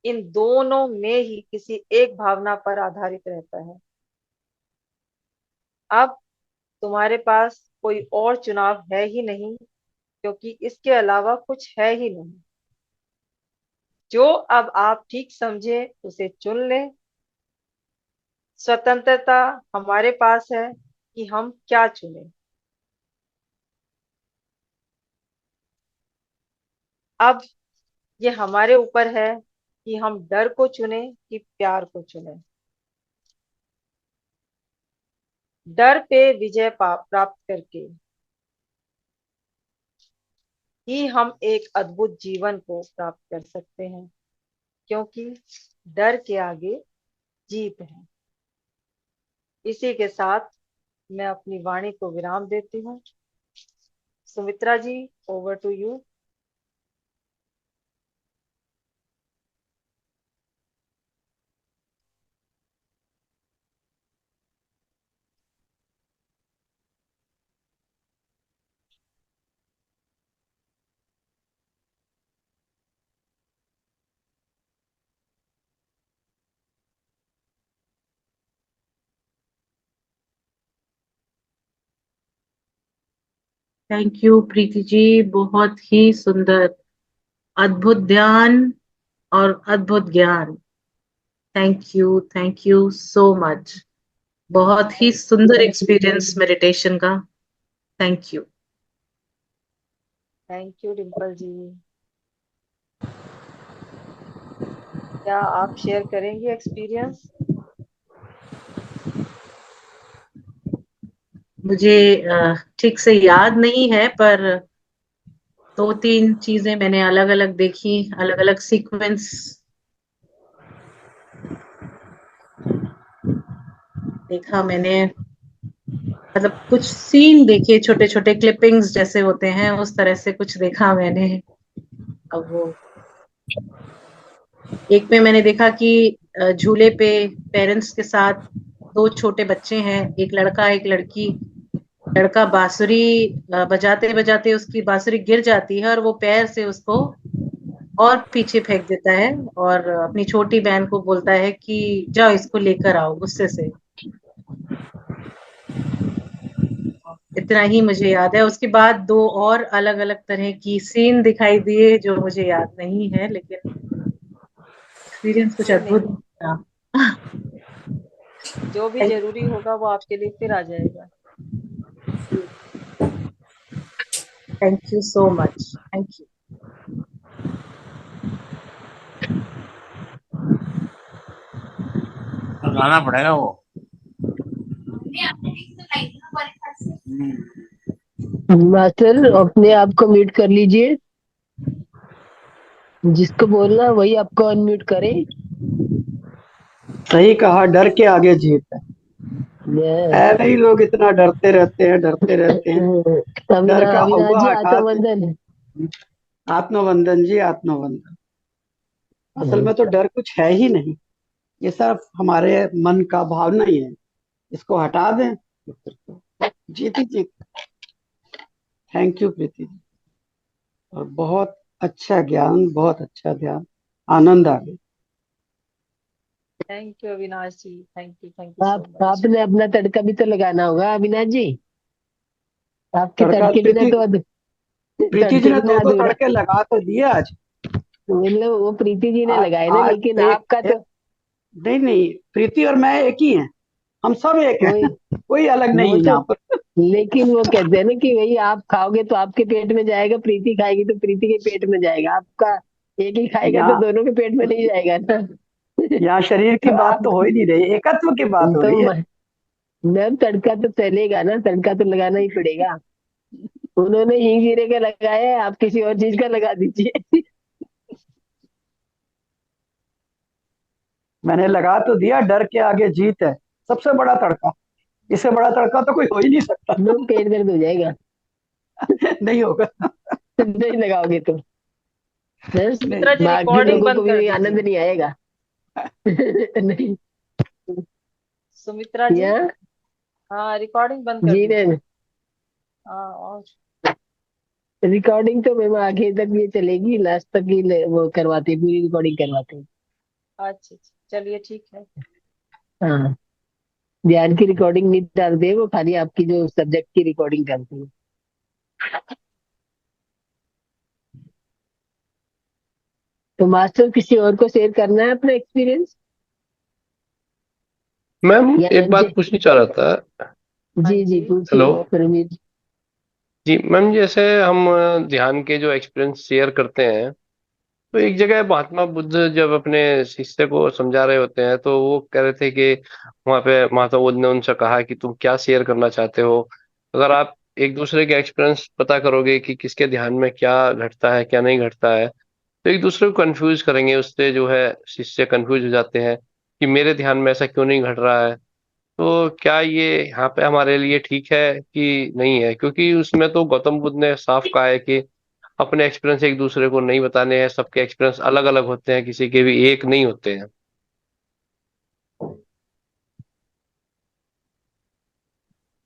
इन दोनों में ही किसी एक भावना पर आधारित रहता है। अब तुम्हारे पास कोई और चुनाव है ही नहीं, क्योंकि इसके अलावा कुछ है ही नहीं। जो अब आप ठीक समझे उसे चुन लें। स्वतंत्रता हमारे पास है कि हम क्या चुने। अब ये हमारे ऊपर है कि हम डर को चुने कि प्यार को चुने। डर पे विजय प्राप्त करके ही हम एक अद्भुत जीवन को प्राप्त कर सकते हैं, क्योंकि डर के आगे जीत है। इसी के साथ मैं अपनी वाणी को विराम देती हूँ। Sumitra ji, over to you. Thank you Preeti ji, बहुत ही सुंदर, अद्भुत ध्यान और अद्भुत ज्ञान। Thank you so much. बहुत ही थैंक सुंदर एक्सपीरियंस मेडिटेशन का। Thank you. Thank you Dimple ji. क्या आप शेयर करेंगे एक्सपीरियंस? मुझे ठीक से याद नहीं है, पर दो तीन चीजें मैंने अलग अलग देखी, अलग अलग सीक्वेंस देखा मैंने। मतलब कुछ सीन देखे, छोटे छोटे क्लिपिंग्स जैसे होते हैं, उस तरह से कुछ देखा मैंने। अब वो एक में मैंने देखा कि झूले पे पेरेंट्स के साथ दो छोटे बच्चे हैं, एक लड़का एक लड़की। लड़का बांसुरी बजाते बजाते उसकी बांसुरी गिर जाती है और वो पैर से उसको और पीछे फेंक देता है, और अपनी छोटी बहन को बोलता है कि जाओ इसको लेकर आओ, गुस्से से। इतना ही मुझे याद है। उसके बाद दो और अलग अलग तरह की सीन दिखाई दिए जो मुझे याद नहीं है, लेकिन एक्सपीरियंस कुछ कोई अद्भुत नहीं, था। जो भी जरूरी होगा वो आपके लिए फिर आ जाएगा। Thank you so much. Thank you. लगाना पड़ेगा वो। मास्टर अपने आप को म्यूट कर लीजिए। जिसको बोलना है वही आपको अनम्यूट करे। सही कहा, डर के आगे जीत है। यस। ऐसे ही लोग इतना डरते रहते हैं, डरते रहते हैं। डर का अविनाश हवा जी हटा दे। आत्मबंधन। आत्मवंदन जी, आत्मवंदन। असल में तो डर कुछ है ही नहीं, ये सब हमारे मन का भावना ही है। इसको हटा दें तो फिर तो जीत ही जीत। थैंक यू प्रीति जी, और बहुत अच्छा ज्ञान, बहुत अच्छा ध्यान, आनंद आ गया। Thank you Avinash ji, thank you so आप मच। आपने अपना तड़का भी तो लगाना होगा अविनाश जी। आपके तड़का तड़के बिना प्रीति तो प्रीति जी तड़के ने बिना दो दो अधूरा। तड़के लगा तो दिए आज। मतलब वो प्रीति जी ने आज लगाए ना, आज लेकिन एक, आपका एक तो नहीं नहीं, प्रीति और मैं एक ही हैं। हम सब एक वही। हैं। कोई अलग नहीं वो है तो यहाँ पर। लेकिन वो कहते हैं ना कि वही आप खाओगे तो आपके पेट में जाएगा, प्रीति खाएगी तो प्रीति के पेट में जाएगा। आपका एक ही खाएगा तो यहाँ दोनों के पेट में नहीं जाएगा ना। यहाँ शरीर की तो बात आप तो हो ही नहीं रही, एकत्व की बात हो तो रही है। मैम तड़का तो चलेगा ना, तड़का तो लगाना ही पड़ेगा। उन्होंने हींग जीरे का लगाया है, आप किसी और चीज का लगा दीजिए। मैंने लगा तो दिया, डर के आगे जीत है सबसे बड़ा तड़का। इससे बड़ा तड़का तो कोई हो ही नहीं सकता। नो, पेट दर्द हो जाएगा। नहीं होगा। नहीं लगाओगे तो बस नहीं। सुमित्रा जी, बाकी रिकॉर्डिंग लोगों को बंद कर भी आनंद दीजिए। नहीं आएगा। नहीं। सुमित्रा जी, या हाँ, रिकॉर्डिंग बंद कर जी दीजिए। मैम, हाँ, और रिकॉर्डिंग तो मैम आगे तक ये चलेगी, लास्ट तक ही वो करवाते हैं, पूरी रिकॉर्डिंग करवाते हैं। अच्छा अच्छा, चलिए ठीक है। हाँ, ध्यान की रिकॉर्डिंग नहीं डालते, वो खाली आपकी जो सब्जेक्ट की रिकॉर्डिंग करते हैं। तो मास्टर किसी और को शेयर करना है अपना एक्सपीरियंस मैम या एक बात पूछनी चाह रहा था। हाँ जी जी जी। हेलो। पूछिए परमीत जी। जी मैम, जैसे हम ध्यान के जो एक्सपीरियंस शेयर करते हैं, तो एक जगह महात्मा बुद्ध जब अपने शिष्य को समझा रहे होते हैं तो वो कह रहे थे कि वहां पे महात्मा बुद्ध ने उनसे कहा कि तुम क्या शेयर करना चाहते हो। अगर आप एक दूसरे के एक्सपीरियंस पता करोगे कि किसके ध्यान में क्या घटता है क्या नहीं घटता है, तो एक दूसरे को कंफ्यूज करेंगे, उससे जो है शिष्य कंफ्यूज हो जाते हैं कि मेरे ध्यान में ऐसा क्यों नहीं घट रहा है। तो क्या ये यहाँ पे हमारे लिए ठीक है कि नहीं है? क्योंकि उसमें तो गौतम बुद्ध ने साफ कहा है कि अपने एक्सपीरियंस एक दूसरे को नहीं बताने हैं, सबके एक्सपीरियंस अलग अलग होते हैं, किसी के भी एक नहीं होते हैं।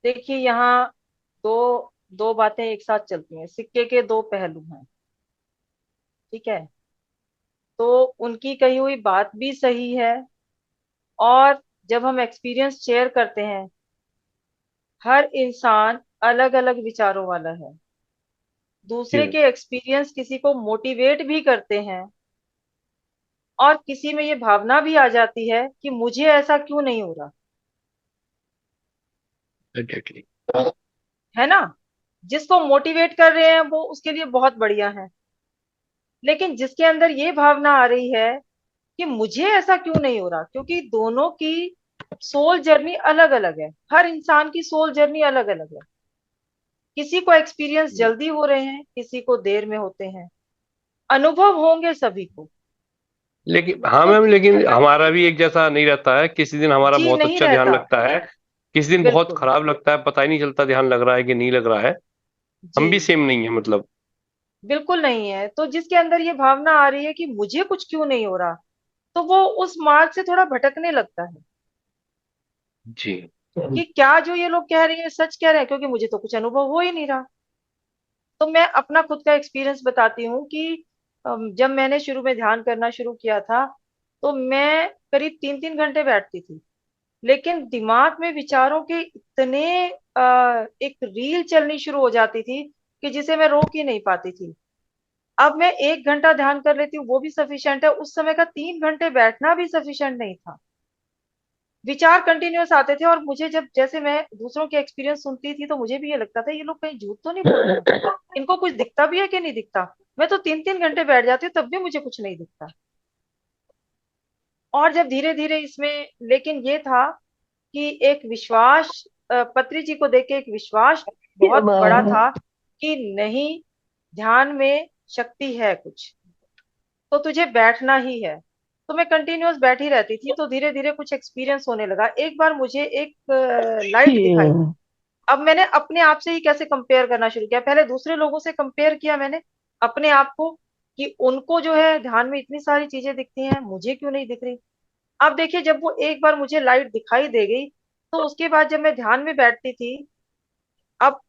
देखिए, यहाँ दो दो बातें एक साथ चलती हैं, सिक्के के दो पहलू हैं। ठीक है। तो उनकी कही हुई बात भी सही है, और जब हम एक्सपीरियंस शेयर करते हैं, हर इंसान अलग अलग विचारों वाला है। जी दूसरे के एक्सपीरियंस किसी को मोटिवेट भी करते हैं, और किसी में ये भावना भी आ जाती है कि मुझे ऐसा क्यों नहीं हो रहा। एग्जैक्टली। है ना। जिसको मोटिवेट कर रहे हैं वो उसके लिए बहुत बढ़िया है, लेकिन जिसके अंदर ये भावना आ रही है कि मुझे ऐसा क्यों नहीं हो रहा, क्योंकि दोनों की सोल जर्नी अलग अलग है। हर इंसान की सोल जर्नी अलग अलग है। किसी को एक्सपीरियंस जल्दी हो रहे हैं, किसी को देर में होते हैं। अनुभव होंगे सभी को। लेकिन हाँ तो मैम, लेकिन हमारा भी एक जैसा नहीं रहता है। किसी दिन हमारा जी बहुत नहीं अच्छा ध्यान रहता। लगता है, किसी दिन बहुत बिल्कुल। खराब लगता है, पता ही नहीं चलता ध्यान लग रहा है कि नहीं लग रहा है। जी हम भी सेम नहीं है मतलब। बिल्कुल नहीं है। तो जिसके अंदर ये भावना आ रही है कि मुझे कुछ क्यों नहीं हो रहा, तो वो उस मार्ग से थोड़ा भटकने लगता है जी। कि क्या जो ये लोग कह रहे हैं सच कह रहे हैं, क्योंकि मुझे तो कुछ अनुभव हो ही नहीं रहा। तो मैं अपना खुद का एक्सपीरियंस बताती हूँ कि जब मैंने शुरू में ध्यान करना शुरू किया था, तो मैं करीब 3-3 घंटे बैठती थी, लेकिन दिमाग में विचारों के इतने एक रील चलनी शुरू हो जाती थी कि जिसे मैं रोक ही नहीं पाती थी। अब मैं 1 घंटा ध्यान कर लेती हूँ, वो भी सफिशिएंट है। उस समय का 3 घंटे बैठना भी सफिशिएंट नहीं था। विचार कंटिन्यूअस आते थे, और मुझे जब जैसे मैं दूसरों के एक्सपीरियंस सुनती थी तो मुझे भी ये लगता था ये लोग कहीं झूठ तो नहीं बोल रहे हैं, इनको कुछ दिखता भी है कि नहीं दिखता। मैं तो 3-3 घंटे बैठ जाती हूँ तब भी मुझे कुछ नहीं दिखता। और जब धीरे धीरे इसमें, लेकिन ये था कि एक विश्वास, पत्री जी को देख के एक विश्वास बहुत बड़ा था कि नहीं, ध्यान में शक्ति है कुछ, तो तुझे बैठना ही है। तो मैं कंटिन्यूअस बैठी रहती थी, तो धीरे धीरे कुछ एक्सपीरियंस होने लगा। एक बार मुझे एक लाइट दिखाई। अब मैंने अपने आप से ही कैसे कंपेयर करना शुरू किया, पहले दूसरे लोगों से कंपेयर किया मैंने अपने आप को, कि उनको जो है ध्यान में इतनी सारी चीजें दिखती हैं, मुझे क्यों नहीं दिख रही। अब देखिए, जब वो एक बार मुझे लाइट दिखाई दे गई, तो उसके बाद जब मैं ध्यान में बैठती थी, अब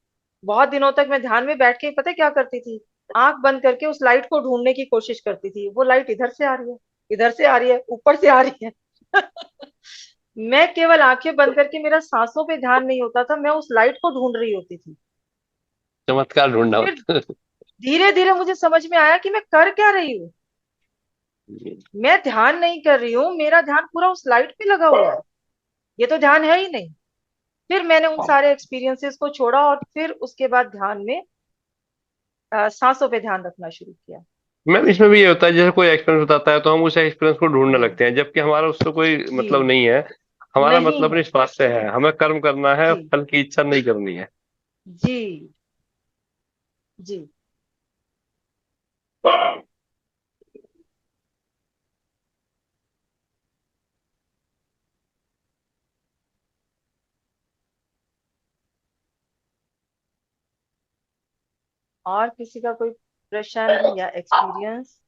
बहुत दिनों तक मैं ध्यान में बैठ के पता है क्या करती थी, आंख बंद करके उस लाइट को ढूंढने की कोशिश करती थी। वो लाइट इधर से आ रही है, इधर से आ रही है, ऊपर से आ रही है। मैं केवल आंखें बंद करके, मेरा सांसों पे ध्यान नहीं होता था, मैं उस लाइट को ढूंढ रही होती थी। चमत्कार ढूंढना फिर होता है। धीरे धीरे मुझे समझ में आया कि मैं कर क्या रही हूँ। मैं ध्यान नहीं कर रही हूँ, मेरा ध्यान पूरा उस लाइट पे लगा हुआ है। ये तो ध्यान है ही नहीं। फिर मैंने उन सारे एक्सपीरियंसेस को छोड़ा, और फिर उसके बाद ध्यान में सांसों पे ध्यान रखना शुरू किया। मैम इसमें भी ये होता है, जैसे कोई एक्सपीरियंस बताता है तो हम उस एक्सपीरियंस को ढूंढने जी लगते हैं, जबकि हमारा उससे कोई जी मतलब नहीं है। हमारा नहीं मतलब है। निस्वार्थ से है, हमें कर्म करना है, जी फल की इच्छा नहीं करनी है। जी जी। और किसी का कोई प्रश्न या एक्सपीरियंस?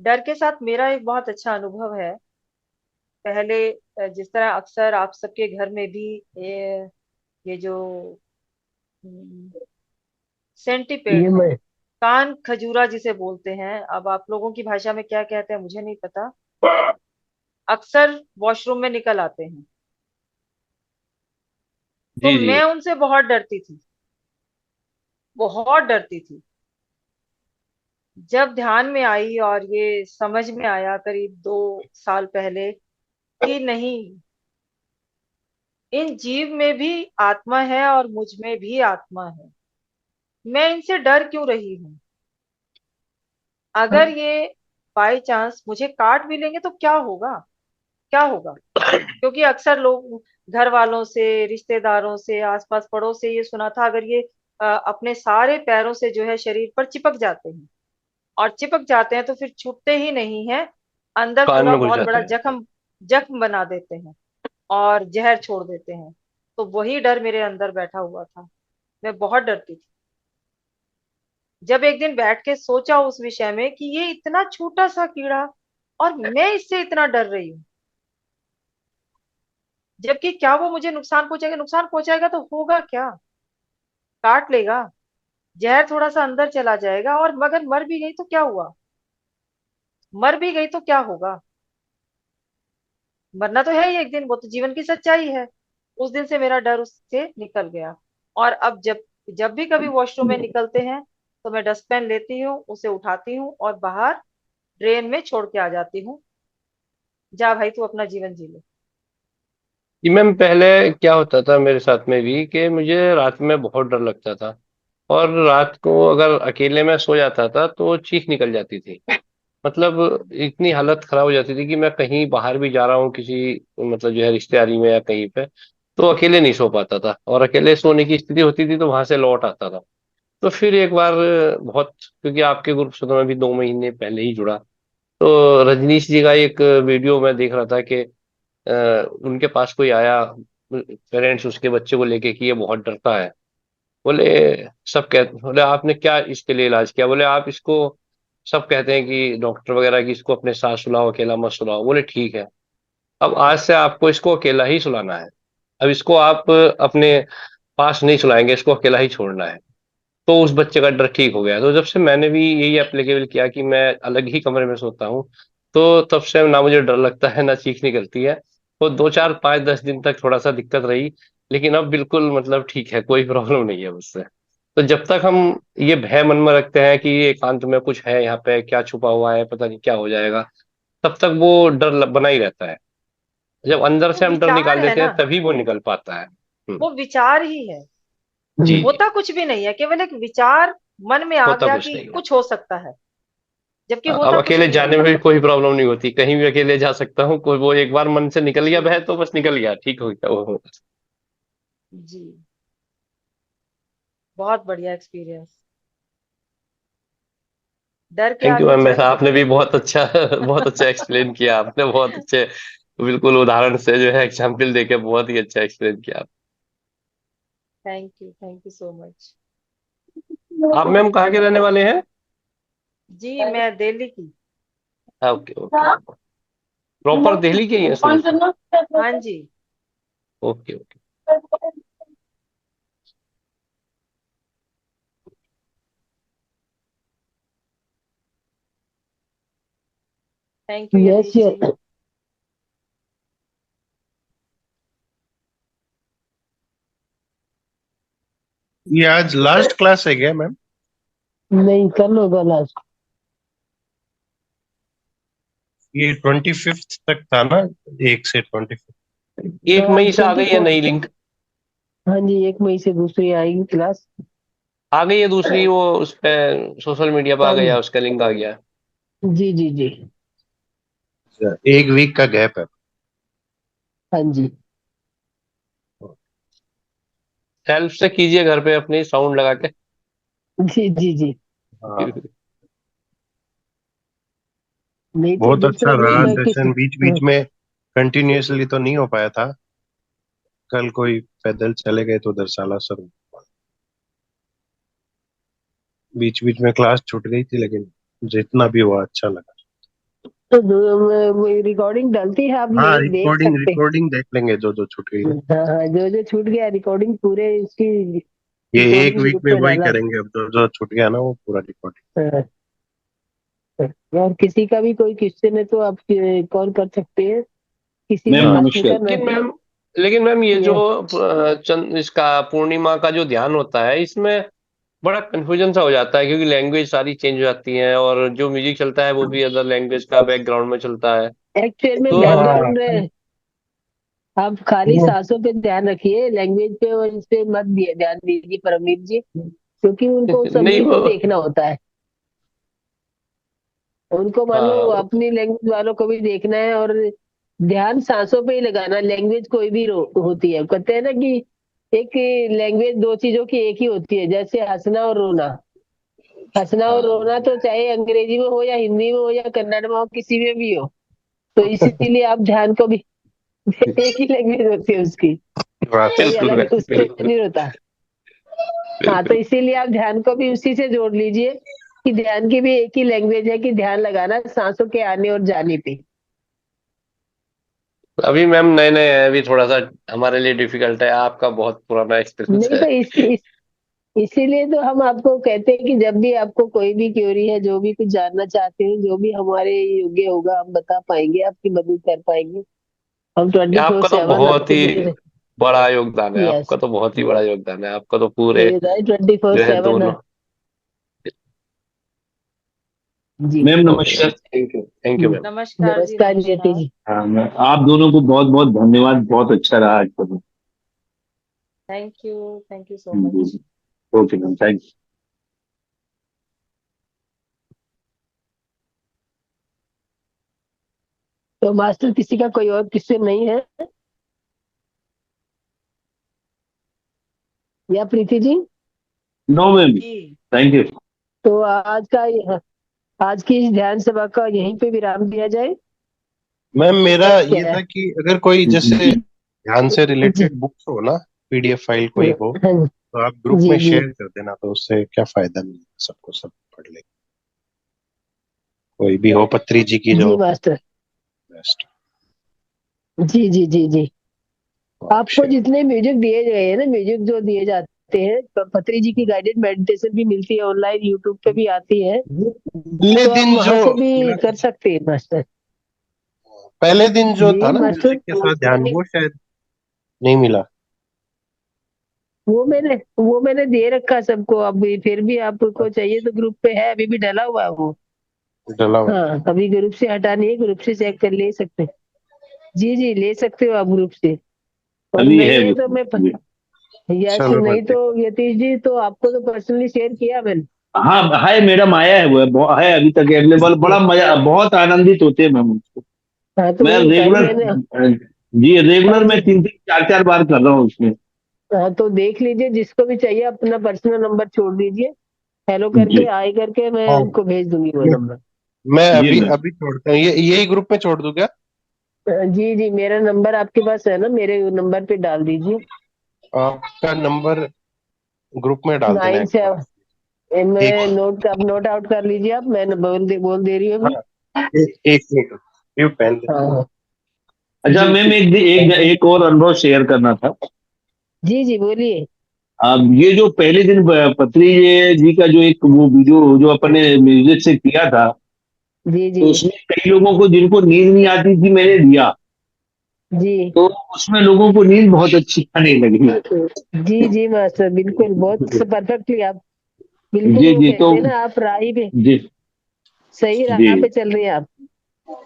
डर के साथ मेरा एक बहुत अच्छा अनुभव है। पहले जिस तरह अक्सर आप सबके घर में भी ये जो सेंटीपेड ये है, मैं कान खजूरा जिसे बोलते हैं, अब आप लोगों की भाषा में क्या कहते हैं मुझे नहीं पता, अक्सर वॉशरूम में निकल आते हैं। तो जी जी। मैं उनसे बहुत डरती थी, बहुत डरती थी। जब ध्यान में आई और ये समझ में आया करीब 2 साल पहले कि नहीं, इन जीव में भी आत्मा है और मुझ में भी आत्मा है, मैं इनसे डर क्यों रही हूँ? अगर ये बाई चांस मुझे काट भी लेंगे तो क्या होगा, क्या होगा? क्योंकि अक्सर लोग घर वालों से, रिश्तेदारों से, आसपास पड़ोस से ये सुना था, अगर ये अपने सारे पैरों से जो है शरीर पर चिपक जाते हैं, और चिपक जाते हैं तो फिर छूटते ही नहीं है, अंदर कान पूरा में घुस बहुत जाते बड़ा हैं। जख्म जख्म बना देते हैं और जहर छोड़ देते हैं। तो वही डर मेरे अंदर बैठा हुआ था, मैं बहुत डरती थी। जब एक दिन बैठ के सोचा उस विषय में कि ये इतना छोटा सा कीड़ा और मैं इससे इतना डर रही हूँ, जबकि क्या वो मुझे नुकसान पहुंचाएगा? नुकसान पहुंचाएगा तो होगा क्या? काट लेगा, जहर थोड़ा सा अंदर चला जाएगा, और मगर मर भी गई तो क्या हुआ? मर भी गई तो क्या होगा? मरना तो है ही एक दिन, वो तो जीवन की सच्चाई है। उस दिन से मेरा डर उससे निकल गया। और अब जब जब भी कभी वॉशरूम में निकलते हैं तो मैं डस्टबिन लेती हूँ, उसे उठाती हूँ और बाहर ड्रेन में छोड़ के आ जाती हूँ। जा भाई, तू अपना जीवन जी ले। जी मैम, पहले क्या होता था मेरे साथ में भी कि मुझे रात में बहुत डर लगता था, और रात को अगर अकेले में सो जाता था तो चीख निकल जाती थी। मतलब इतनी हालत खराब हो जाती थी कि मैं कहीं बाहर भी जा रहा हूँ किसी, मतलब जो है रिश्तेदारी में या कहीं पे, तो अकेले नहीं सो पाता था, और अकेले सोने की स्थिति होती थी तो वहां से लौट आता था। तो फिर एक बार बहुत, क्योंकि आपके ग्रुप से तो मैं भी 2 महीने पहले ही जुड़ा, तो रजनीश जी का एक वीडियो मैं देख रहा था कि उनके पास कोई आया, पेरेंट्स उसके बच्चे को लेके कि ये बहुत डरता है। बोले, सब कहते, बोले आपने क्या इसके लिए इलाज किया? बोले आप इसको, सब कहते हैं कि डॉक्टर वगैरह की इसको अपने साथ सुलाओ, अकेला मत सुलाओ। बोले ठीक है, अब आज से आपको इसको अकेला ही सुलाना है। अब इसको आप अपने पास नहीं सुलाएंगे, इसको अकेला ही छोड़ना है। तो उस बच्चे का डर ठीक हो गया। तो जब से मैंने भी यही एप्लीकेबल किया कि मैं अलग ही कमरे में सोता हूँ, तो तब से ना मुझे डर लगता है ना चीख निकलती है। वो 2 4 5 10 दिन तक थोड़ा सा दिक्कत रही, लेकिन अब बिल्कुल मतलब ठीक है, कोई प्रॉब्लम नहीं है मुझसे। तो जब तक हम ये भय मन में रखते हैं कि ये एकांत में कुछ है, यहाँ पे क्या छुपा हुआ है, पता नहीं क्या हो जाएगा, तब तक वो डर बना ही रहता है। जब अंदर वो से हम डर विचार निकाल है देते ना, हैं तभी वो निकल पाता है। वो विचार ही है, जी जी। होता कुछ भी नहीं है, केवल एक विचार मन में आ होता गया कुछ कि नहीं है। कुछ हो सकता है, जबकि अब होता कुछ अकेले भी नहीं जाने में है। भी कोई प्रॉब्लम नहीं होती, कहीं भी अकेले जा सकता हूँ। कोई वो एक बार मन से निकल गया जी भय तो बस निकल गया, ठीक हो गया वो। जी, बहुत बढ़िया एक्सपीरियंस। डर के थैंक यू आगे मैम, जय वैसे है। आपने भी बहुत अच्छा बहुत अच्छा एक्सप्लेन किया आपने, बहुत अच्छे, बिल्कुल उदाहरण से जो है एग्जाम्पल देके बहुत ही अच्छा एक्सप्लेन किया। Thank you so much. आप मैम कहाँ के रहने वाले हैं? जी मैं दिल्ली की। Okay okay. प्रॉपर दिल्ली के ही हैं शुरू से? हाँ जी। Okay okay. Thank you yes Yatish ji. Yes. ये आज लास्ट क्लास है क्या मैम? नहीं, कल होगा लास्ट। ये 25 तक था ना, 1 से 25। 1 मई से आ गई है 24। नई लिंक? हाँ जी, 1 मई से दूसरी आएगी क्लास। आ गई है दूसरी, वो उस पे सोशल मीडिया पे आ हाँ गया, उसका लिंक आ गया। जी जी जी। 1 वीक का गैप है। हाँ जी सेल्फ से कीजिए घर पे अपनी साउंड लगा के। जी जी जी। हाँ, नहीं तो बहुत अच्छा दूसरा रहा दूसरा किस। सेशन। बीच बीच में कंटिन्यूअसली तो नहीं हो पाया था। कल कोई पैदल चले गए तो उधर साला सर बीच बीच में क्लास छूट गई थी, लेकिन जितना भी हुआ अच्छा लगा। तो रिकॉर्डिंग डलती है, आप हाँ, ले देख रिकॉर्डिंग सकते रिकॉर्डिंग देख लेंगे जो जो छूट गई हैं। ना। हाँ हाँ, जो जो छूट गया रिकॉर्डिंग पूरे उसकी ये एक रिकॉर्डिंग वीक ग्रुप में पे वही डाला। करेंगे, अब जो जो छूट गया ना वो पूरा रिकॉर्डिंग। हाँ, और किसी का भी कोई क्वेश्चन है तो आप कॉल कर सकते हैं, किसी से मैम हाँ, बात नहीं नमस्कार। करना लेकिन है। मैम लेकिन मैम ये जो ये इसका पूर्णिमा का जो ध्यान होता है, इसमें बड़ा कंफ्यूजन सा हो जाता है, क्योंकि लैंग्वेज सारी चेंज हो जाती है और जो म्यूजिक चलता है वो भी अदर लैंग्वेज का बैकग्राउंड में चलता है। एक्चुअल में तो बैकग्राउंड, आप खाली वो सांसों पे ध्यान रखिए, लैंग्वेज पे और इस पे मत ध्यान दीजिए परमवीर जी, क्योंकि उनको नहीं सभी वो, को देखना होता है। उनको मानो हाँ अपनी लैंग्वेज वालों को भी देखना है, और ध्यान सांसों पे ही लगाना। लैंग्वेज कोई भी होती है, कहते हैं ना कि एक लैंग्वेज दो चीजों की एक ही होती है, जैसे हंसना और रोना। हंसना और हाँ। रोना तो चाहे अंग्रेजी में हो या हिंदी में हो या कन्नड़ में हो, किसी में भी हो। तो इसीलिए आप ध्यान को भी एक ही लैंग्वेज होती है उसकी, कोई बिल्कुल अलग मैम, उससे बिल्कुल नहीं होता। हाँ, तो बिल्कुल। इसीलिए आप ध्यान को भी उसी से जोड़ लीजिए कि ध्यान की भी एक ही लैंग्वेज है, कि ध्यान लगाना सांसों के आने और जाने पे। अभी मैम नए नए हैं, अभी थोड़ा सा हमारे लिए डिफिकल्ट है, आपका बहुत पुराना एक्सपीरियंस नहीं है। तो इसीलिए तो हम आपको कहते हैं कि जब भी आपको कोई भी क्वेरी है, जो भी कुछ जानना चाहते हैं, जो भी हमारे योग्य होगा, हम बता पाएंगे, आपकी मदद कर पाएंगे। हम ये 24 आपका तो 7 बहुत आपको ही दे रहे। बड़ा योगदान है, यस, आपका तो बहुत ही बड़ा योगदान है, आपका तो पूरे ये 24 जो है 7। दोनों। जी, मैम ओके मैम, नमस्कार। Thank you ma'am. नमस्कार जी, नमस्कार यति नमस्कार। जी। हाँ मैम, आप दोनों को बहुत बहुत धन्यवाद, बहुत अच्छा रहा आज का दिन। Thank you so much. Okay ma'am, thank you. तो मास्टर, किसी का कोई और क्वेश्चन नहीं है या प्रीति जी? नो मैम, जी थैंक यू। तो आज की इस ध्यान सभा का यहीं पे विराम दिया जाए, मैम मेरा ये क्या था कि अगर कोई जैसे ध्यान से है जी? रिलेटेड बुक्स हो ना, पीडीएफ फाइल कोई हो, हाँ तो आप ग्रुप जी में जी शेयर कर देना, तो उससे क्या फायदा मिलेगा, सबको सब पढ़ ले। कोई भी हो, पत्री जी की जो जी मास्टर। बेस्ट। जी जी जी जी। आप आपको शेयर। जितने म्यूजिक दिए गए हैं ना, म्यूजिक जो दिए जाते हैं, पत्री जी की गाइडेड मेडिटेशन भी मिलती है ऑनलाइन, यूट्यूब पे भी आती है, पहले तो आप दिन जो वहां से भी मिला था, कर सकते हैं मास्टर। पहले दिन जो जी था ना मास्टर, म्यूजिक के साथ ध्यान, वो शायद नहीं मिला। वो मैंने दे रखा सबको। अब फिर भी आपको चाहिए तो ग्रुप पे है, अभी भी डला हुआ है वो। डला हुआ। हाँ, अभी ग्रुप से हटा नहीं है, ग्रुप से चेक कर ले सकते हैं। जी जी, ले सकते हो आप ग्रुप से। और अभी है नहीं है तो मैं वो। यस, चलो मैं नहीं तो देख। यतीश जी, तो आपको तो पर्सनली शेयर किया मैंने। हाँ है मैडम, आया है, वो है अभी तक अवेलेबल। बड़ा मजा, बहुत आनंदित होते हैं मैम उसको। हाँ, तो मैं वो कल रेगुलर, मैंने। जी हाँ रेगुलर मैं जी। 3 3 4 4 बार कर रहा हूँ उसमें। हाँ, तो देख लीजिए, जिसको भी चाहिए अपना पर्सनल नंबर छोड़ दीजिए, हेलो करके जी आई करके मैं हाँ, उनको भेज दूंगी वो मैं नंबर। मैं जी अभी मैम। अभी छोड़ता हूँ, ये यही ग्रुप में छोड़ दूं क्या? जी जी, मेरा नंबर आपके पास है ना, मेरे नंबर पे डाल दीजिए। आपका नंबर ग्रुप में डाल देना नाइन एक बार। सेवन ठीक मैं है। नोट आउट कर लीजिए आप, मैं बोल दे रही हूँ अभी। हाँ, एक मिनट, ये पेन दे। हाँ हाँ। अच्छा जी मैम, ठीक। एक और अनुभव शेयर करना था। जी जी, बोलिए। अब ये जो पहले दिन पत्री जी का जो एक वो वीडियो जो अपने म्यूजिक से किया था, जी जी तो उसमें कई लोगों को जिनको नींद नहीं आती थी मैंने दिया, जी तो उसमें लोगों को नींद बहुत अच्छी आने लगी। जी जी मास्टर, बिल्कुल बहुत परफेक्टली आप, बिल्कुल जी वो जी, तो कहते हैं ना, आप राही पे, जी सही जी, राह पे चल रहे हैं आप।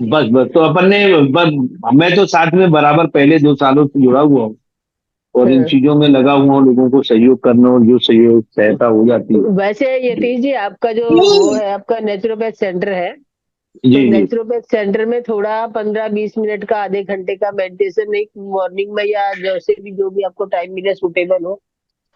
बस बस तो अपन ने, बस मैं तो साथ में बराबर पहले 2 सालों से जुड़ा हुआ हूँ और इन हाँ। चीजों में लगा हुआ हूँ, लोगों को सहयोग करना, और जो सहयोग सहायता हो जाती है। वैसे यतीश जी, आपका जो वो है, आपका नेचुरोपैथ सेंटर है, तो जी जी नेचुरोपैथ सेंटर में थोड़ा 15 20 मिनट का, आधे घंटे का मेडिटेशन, एक मॉर्निंग में या जैसे भी जो भी आपको टाइम मिले सुटेबल हो,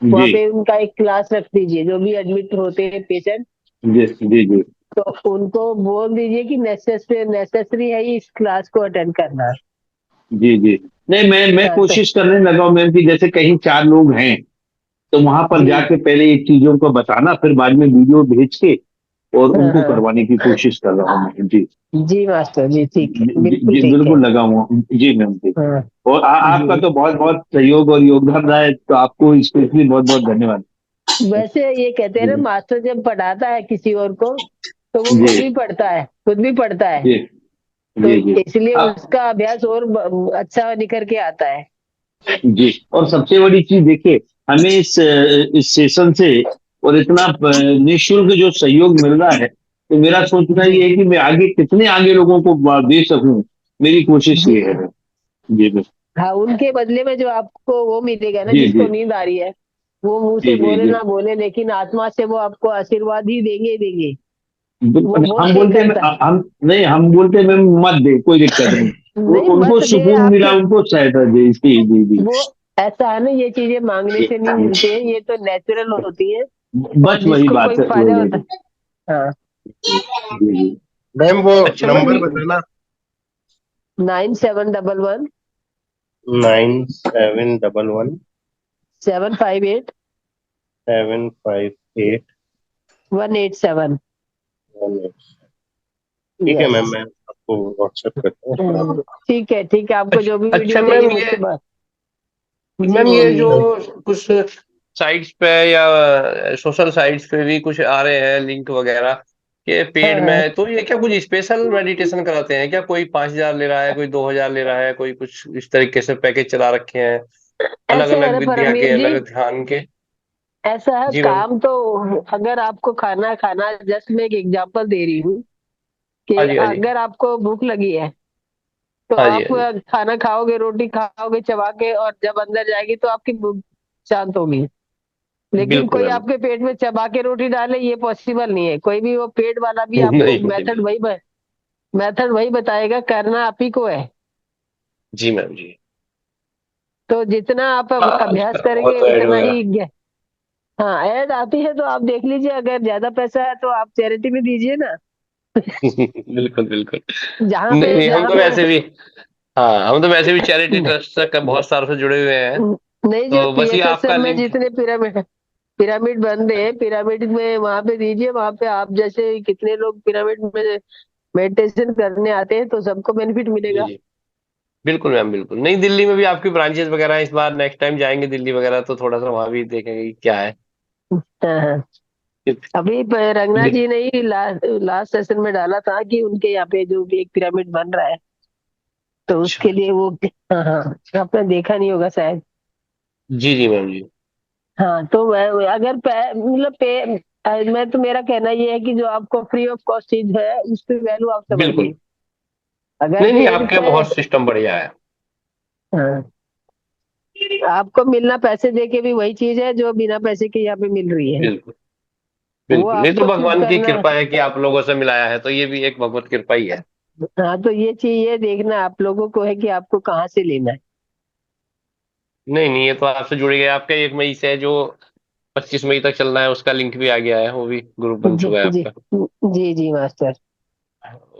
वहाँ जी पे उनका एक क्लास रख दीजिए। जो भी एडमिट होते हैं पेशेंट, जी जी जी तो उनको बोल दीजिए कि नेसेसरी है इस क्लास को अटेंड करना। जी जी। नहीं, मैं हाँ, तो कोशिश करने लगा हूँ मैम कि जैसे कहीं 4 लोग हैं तो वहां पर जी। जाके पहले एक चीजों को बताना, फिर बाद में वीडियो भेज के और हाँ उनको हाँ। करवाने की कोशिश कर रहा हूँ मैं। जी जी मास्टर जी, ठीक जी है, जी बिल्कुल जी, ठीक है। बिल्कुल लगा हुआ हूँ। जी मैम जी। हाँ और आपका जी। तो बहुत बहुत सहयोग और योगदान रहा है, तो आपको स्पेशली बहुत बहुत धन्यवाद। वैसे ये कहते हैं ना, जी मास्टर जब पढ़ाता है किसी और को, तो वो खुद जी भी पढ़ता है, खुद भी पढ़ता है। जी तो जी जी। इसलिए अब उसका अभ्यास और अच्छा निखर के आता है। जी। और सबसे बड़ी चीज देखिए, हमें इस सेशन से और इतना निःशुल्क जो सहयोग मिल रहा है, तो मेरा सोचना ये है कि मैं आगे कितने आगे लोगों को दे सकूं, मेरी कोशिश जी ये है। जी जी हाँ, उनके बदले में जो आपको वो मिलेगा ना, जी जिसको जी नींद आ रही है, वो मुंह जी से जी बोले जी। ना बोले, लेकिन आत्मा से वो आपको आशीर्वाद ही देंगे ही देंगे। वो बहुत हम सही बोलते करता है। हम नहीं, हम बोलते मैम मत दे, कोई दिक्कत नहीं। वो नहीं, उनको मत दे सुकून मिला, आपके। उनको सहायता दी। जी जी जी। वो ऐसा है ना, ये चीजें मांगने से नहीं मिलती है, ये तो नेचुरल होती है। और बस वही जिसको बात कोई है, फायदा होता है। हाँ। जी जी। मैम वो अच्छा मैम नंबर बताना। 9711 9711 758 758 187। 1। ठीक है यस। मैम, मैं आपको व्हाट्सएप करता हूँ। ठीक है, ठीक है, आपको जो भी अच्छा वीडियो चाहिए मैम मुझसे बात। जी मैम ये जो बोलिए। कुछ साइट्स पे या सोशल साइट्स पे भी कुछ आ रहे हैं लिंक वगैरह के हाँ पेड हाँ। में, तो ये क्या कुछ स्पेशल मेडिटेशन कराते हैं क्या? कोई 5,000 ले रहा है, कोई 2,000 ले रहा है, कोई कुछ इस तरीके से पैकेज चला रखे हैं अलग ऐसा है अलग ना विद्या के, परमवीर जी, अलग ध्यान के? ऐसा है जी मैम। काम तो। अगर आपको खाना खाना, जस्ट मैं एक एग्जांपल दे रही हूँ कि हाँ जी हाँ जी अगर आपको भूख लगी है तो हाँ जी आप हाँ जी। खाना खाओगे, रोटी खाओगे चबा के, और जब अंदर जाएगी तो आपकी भूख शांत होगी। लेकिन बिल्कुल कोई मैम। आपके पेट में चबा के रोटी डाले, ये पॉसिबल नहीं है। कोई भी वो पेट वाला भी नहीं आपको नहीं बिल्कुल। मेथड वही बताएगा, करना आप ही को है। जी मैम जी। तो जितना आप हाँ अभ्यास आजकल करेंगे बहुत ऐड उतना वगैरह। ही हाँ, ऐड आती है तो आप देख लीजिए, अगर ज्यादा पैसा है तो आप चैरिटी में दीजिए ना। बिल्कुल बिल्कुल। जहाँ नहीं पे नहीं, हम जहाँ तो पे वैसे भी, हाँ हम तो वैसे भी चैरिटी ट्रस्ट से बहुत सालों से जुड़े हुए हैं। नहीं, जो तो बस ये आपका पीएसएसएम में लिंक। जितने पिरामिड पिरामिड बन रहे हैं, पिरामिड में वहां पे दीजिए। वहां पे आप जैसे कितने लोग पिरामिड में मेडिटेशन करने आते हैं, तो सबको बेनिफिट जी मिलेगा। जी बिल्कुल मैम बिल्कुल। नहीं, दिल्ली में भी आपकी ब्रांचेस वगैरह हैं, इस बार नेक्स्ट टाइम जाएंगे दिल्ली वगैरह तो थोड़ा सा वहां भी देखेंगे कि क्या है। हाँ हाँ। अभी रंगनाथ जी जी ने ही लास्ट सेशन में डाला था कि उनके यहाँ पे जो भी एक पिरामिड बन रहा है, तो अच्छा। उसके लिए वो। हाँ हाँ, आपने देखा नहीं होगा शायद। जी जी मैम जी। हाँ, तो अगर मतलब मैं तो, मेरा कहना ये है कि जो आपको फ्री ऑफ कॉस्ट चीज है उसकी वैल्यू आप बिल्कुल। समझिए। अगर नहीं नहीं, पेड आपका पे बहुत सिस्टम बढ़िया है। हाँ, आपको मिलना पैसे दे के भी वही चीज है जो बिना पैसे के यहाँ पे मिल रही है। बिल्कुल वो बिल्कुल, ये तो आपको सिर्फ भगवान की करना है। कृपा है कि आप लोगों से मिलाया है, तो ये भी एक भगवत कृपा ही है। हाँ, तो ये चीज ये देखना आप लोगों को है कि आपको कहाँ से लेना है। नहीं नहीं, ये तो आपसे जुड़ गया, आपका 1 मई से है जो 25 मई तक चलना है, उसका लिंक भी आ गया है, वो भी ग्रुप बन जी चुका है जी आपका। जी जी मास्टर।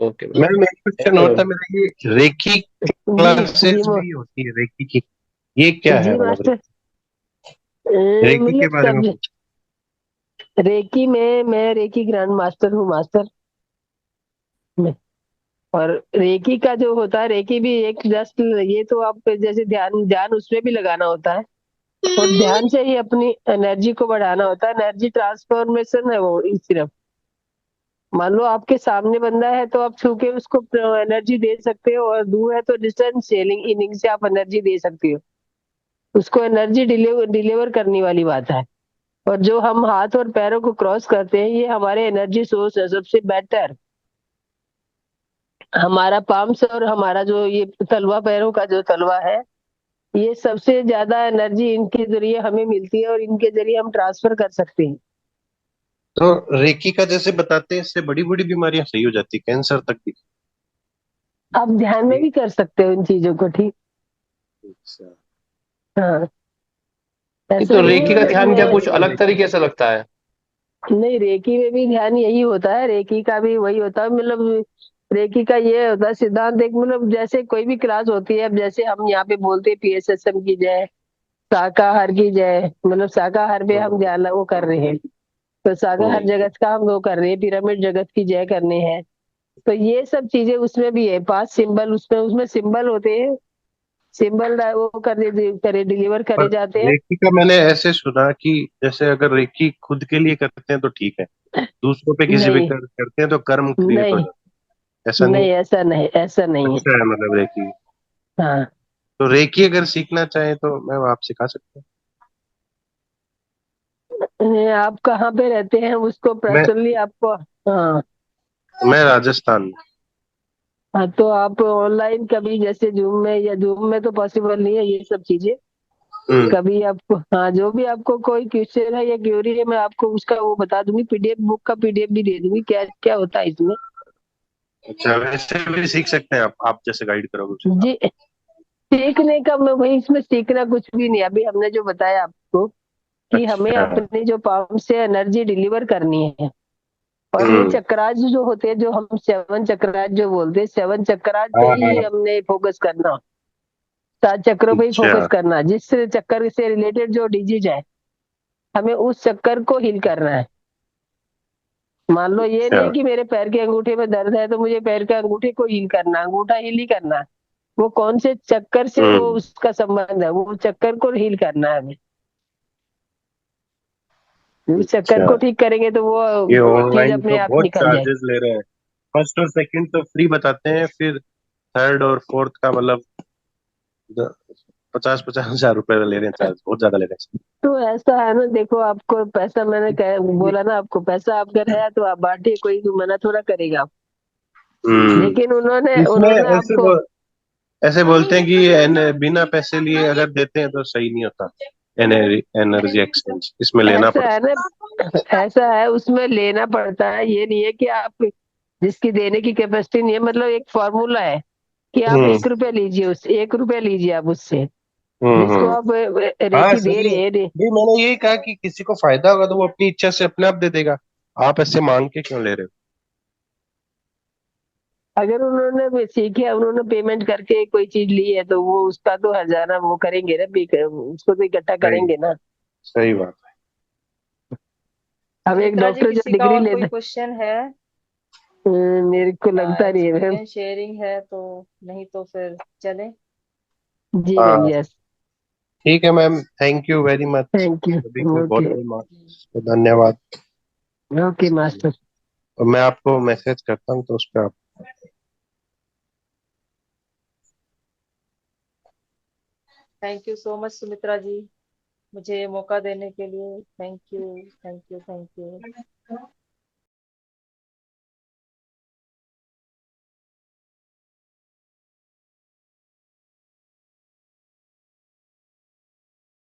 Okay ma'am. मैम एक क्वेश्चन थैंक यू और था मैम। मेरा, ये रेकी जी जी क्लासेस भी होती है रेकी की, ये क्या है जी मतलब? मास्टर। रेकी के मतलब बारे में सब कुछ? रेकी में, मैं रेकी ग्रैंड मास्टर हूँ मास्टर। और रेकी का जो होता है, रेकी भी एक जस्ट, ये तो आप जैसे ध्यान ध्यान उसमें भी लगाना होता है, और ध्यान से ही अपनी एनर्जी को बढ़ाना होता है। एनर्जी ट्रांसफॉर्मेशन है वो सिर्फ। मान लो आपके सामने बंदा है तो आप छू के उसको एनर्जी दे सकते हो, और दूर है तो डिस्टेंस शेयरिंग इनिंग से आप एनर्जी दे सकते हो। उसको एनर्जी डिलीवर करने वाली बात है। और जो हम हाथ और पैरों को क्रॉस करते हैं, ये हमारे एनर्जी सोर्स है सबसे बेटर। हमारा पाम्स और हमारा जो ये तलवा, पैरों का जो तलवा है, ये सबसे ज्यादा एनर्जी इनके जरिए हमें मिलती है, और इनके जरिए हम ट्रांसफर कर सकते हैं। तो रेकी का जैसे बताते हैं, इससे बड़ी बड़ी बीमारियां सही हो जाती, कैंसर तक भी? आप ध्यान में भी कर सकते हो इन चीजों को, ठीक। अच्छा। हाँ, ये ऐसा तो नहीं रेकी का है ध्यान क्या इसमें। कुछ अलग तरीके से लगता है? नहीं, रेकी में भी ध्यान यही होता है, रेकी का भी वही होता है। मतलब रेकी का ये होता है सिद्धांत, एक मतलब जैसे कोई भी क्लास होती है, अब जैसे हम यहाँ पे बोलते हैं पीएसएसएम की जय, शाकाहार की जय, मतलब शाकाहार पे हम ध्यान वो कर रहे हैं, तो शाकाहार हम्म। जगत का हम वो कर रहे हैं, पिरामिड जगत की जय करने हैं। तो ये सब चीजें उसमें भी है, 5 सिंबल उसमें उसमें सिंबल होते हैं। सिंबल वो करे डिलीवर पर करे जाते हैं। रेकी का मैंने ऐसे सुना कि जैसे अगर रेकी खुद के लिए करते हैं तो ठीक है, दूसरों पे किसी भी नहीं करते हैं तो कर्म क्रिएट हो नहीं जाता है, ऐसा नहीं नहीं, है? ऐसा नहीं, ऐसा नहीं है। अच्छा है मतलब रेकी। हाँ, तो रेकी अगर सीखना चाहे तो मैम आप सिखा सकते आप कहाँ पे रहते हैं उसको हैं। मैं पर्सनली आपको? हाँ। मैं राजस्थान में। हाँ, तो आप ऑनलाइन कभी जैसे जूम में, या जूम में तो पॉसिबल नहीं है ये सब चीजें, हम्म। कभी आपको, हाँ, जो भी आपको कोई क्वेश्चन है या क्वेरी है, मैं आपको उसका वो बता दूंगी, पीडीएफ बुक का पीडीएफ भी दे दूंगी क्या क्या होता है इसमें। अच्छा, वैसे भी सीख सकते हैं आप जैसे गाइड करोगे उसे आप। जी, सीखने का मैं वही, इसमें सीखना कुछ भी नहीं, अभी हमने जो बताया आपको कि हमें अच्छा। अपने जो पाम से एनर्जी डिलीवर करनी है, और ये हम्म। चक्राज जो होते हैं, जो हम सेवन चक्राज जो बोलते हैं, सेवन चक्राज पे हाँ ही हाँ। हमने फोकस करना, 7 चक्रों पे ही अच्छा। फोकस करना, जिस चक्कर से रिलेटेड जो डिजीज है हमें उस चक्कर को हील करना है। मान लो ये अच्छा। नहीं है कि मेरे पैर के अंगूठे में दर्द है तो मुझे पैर के अंगूठे को हील करना, अंगूठा हील ही करना है। वो कौन से चक्कर से वो हम्म। उसका संबंध है, वो चक्कर को हील करना है हमें। उस चक्कर अच्छा, को ठीक करेंगे तो ये वो चीज ऑनलाइन अपने तो आप बहुत निकल जाएगी। चार्जेस ले रहे हैं। फर्स्ट और सेकंड तो फ्री बताते हैं, फिर थर्ड और फोर्थ का मतलब 50-50 हजार रुपए ले रहे हैं चार्ज, बहुत ज्यादा ले रहे तो ऐसा है ना, देखो आपको पैसा, मैंने हैं। बोला ना आपको, पैसा अगर है तो आप बांटिए, कोई मना थोड़ा करेगा। लेकिन उन्होंने इसमें उन्होंने आपको, ऐसे बोलते हैं कि बिना पैसे लिए अगर देते हैं तो सही नहीं होता। एनर्जी एक्सचेंज इसमें लेना ऐसा है पड़ता ना, ऐसा है, उसमें लेना पड़ता है, ये नहीं है कि आप, जिसकी देने की कैपेसिटी नहीं है, मतलब एक फॉर्मूला है कि है। आप 1 रुपया लीजिए, उससे 1 रुपया लीजिए आप उससे, जिसको हम्म। आप हाँ रेकी दे सही है। रहे हैं। नहीं, मैंने यही कहा कि किसी को फायदा होगा तो वो अपनी इच्छा से अपने आप दे देगा। आप ऐसे मांग के क्यों ले रहे अगर उन्होंने भी सीखे, उन्होंने पेमेंट करके कोई चीज ली है तो वो उसका तो हर्जाना वो करेंगे ना, उसको तो इकट्ठा हो? सही। करेंगे ना। सही बात अब एक सुमित्रा जी, डॉक्टर जो किसी का डिग्री और कोई लेता, क्वेश्चन है मेरे को या लगता नहीं है मैम। एक्सपीरियंस शेयरिंग है तो? नहीं तो फिर चले। जी है। मैम, हाँ यस। ठीक है ma'am, thank you very much. Thank you. सभी को बहुत ओके। बहुत धन्यवाद। Okay master. और मैं आपको मैसेज करता हूँ तो उस पर आप। Thank you so much Sumitra ji, मुझे ये मौका देने के लिए। Thank you, thank you, thank you.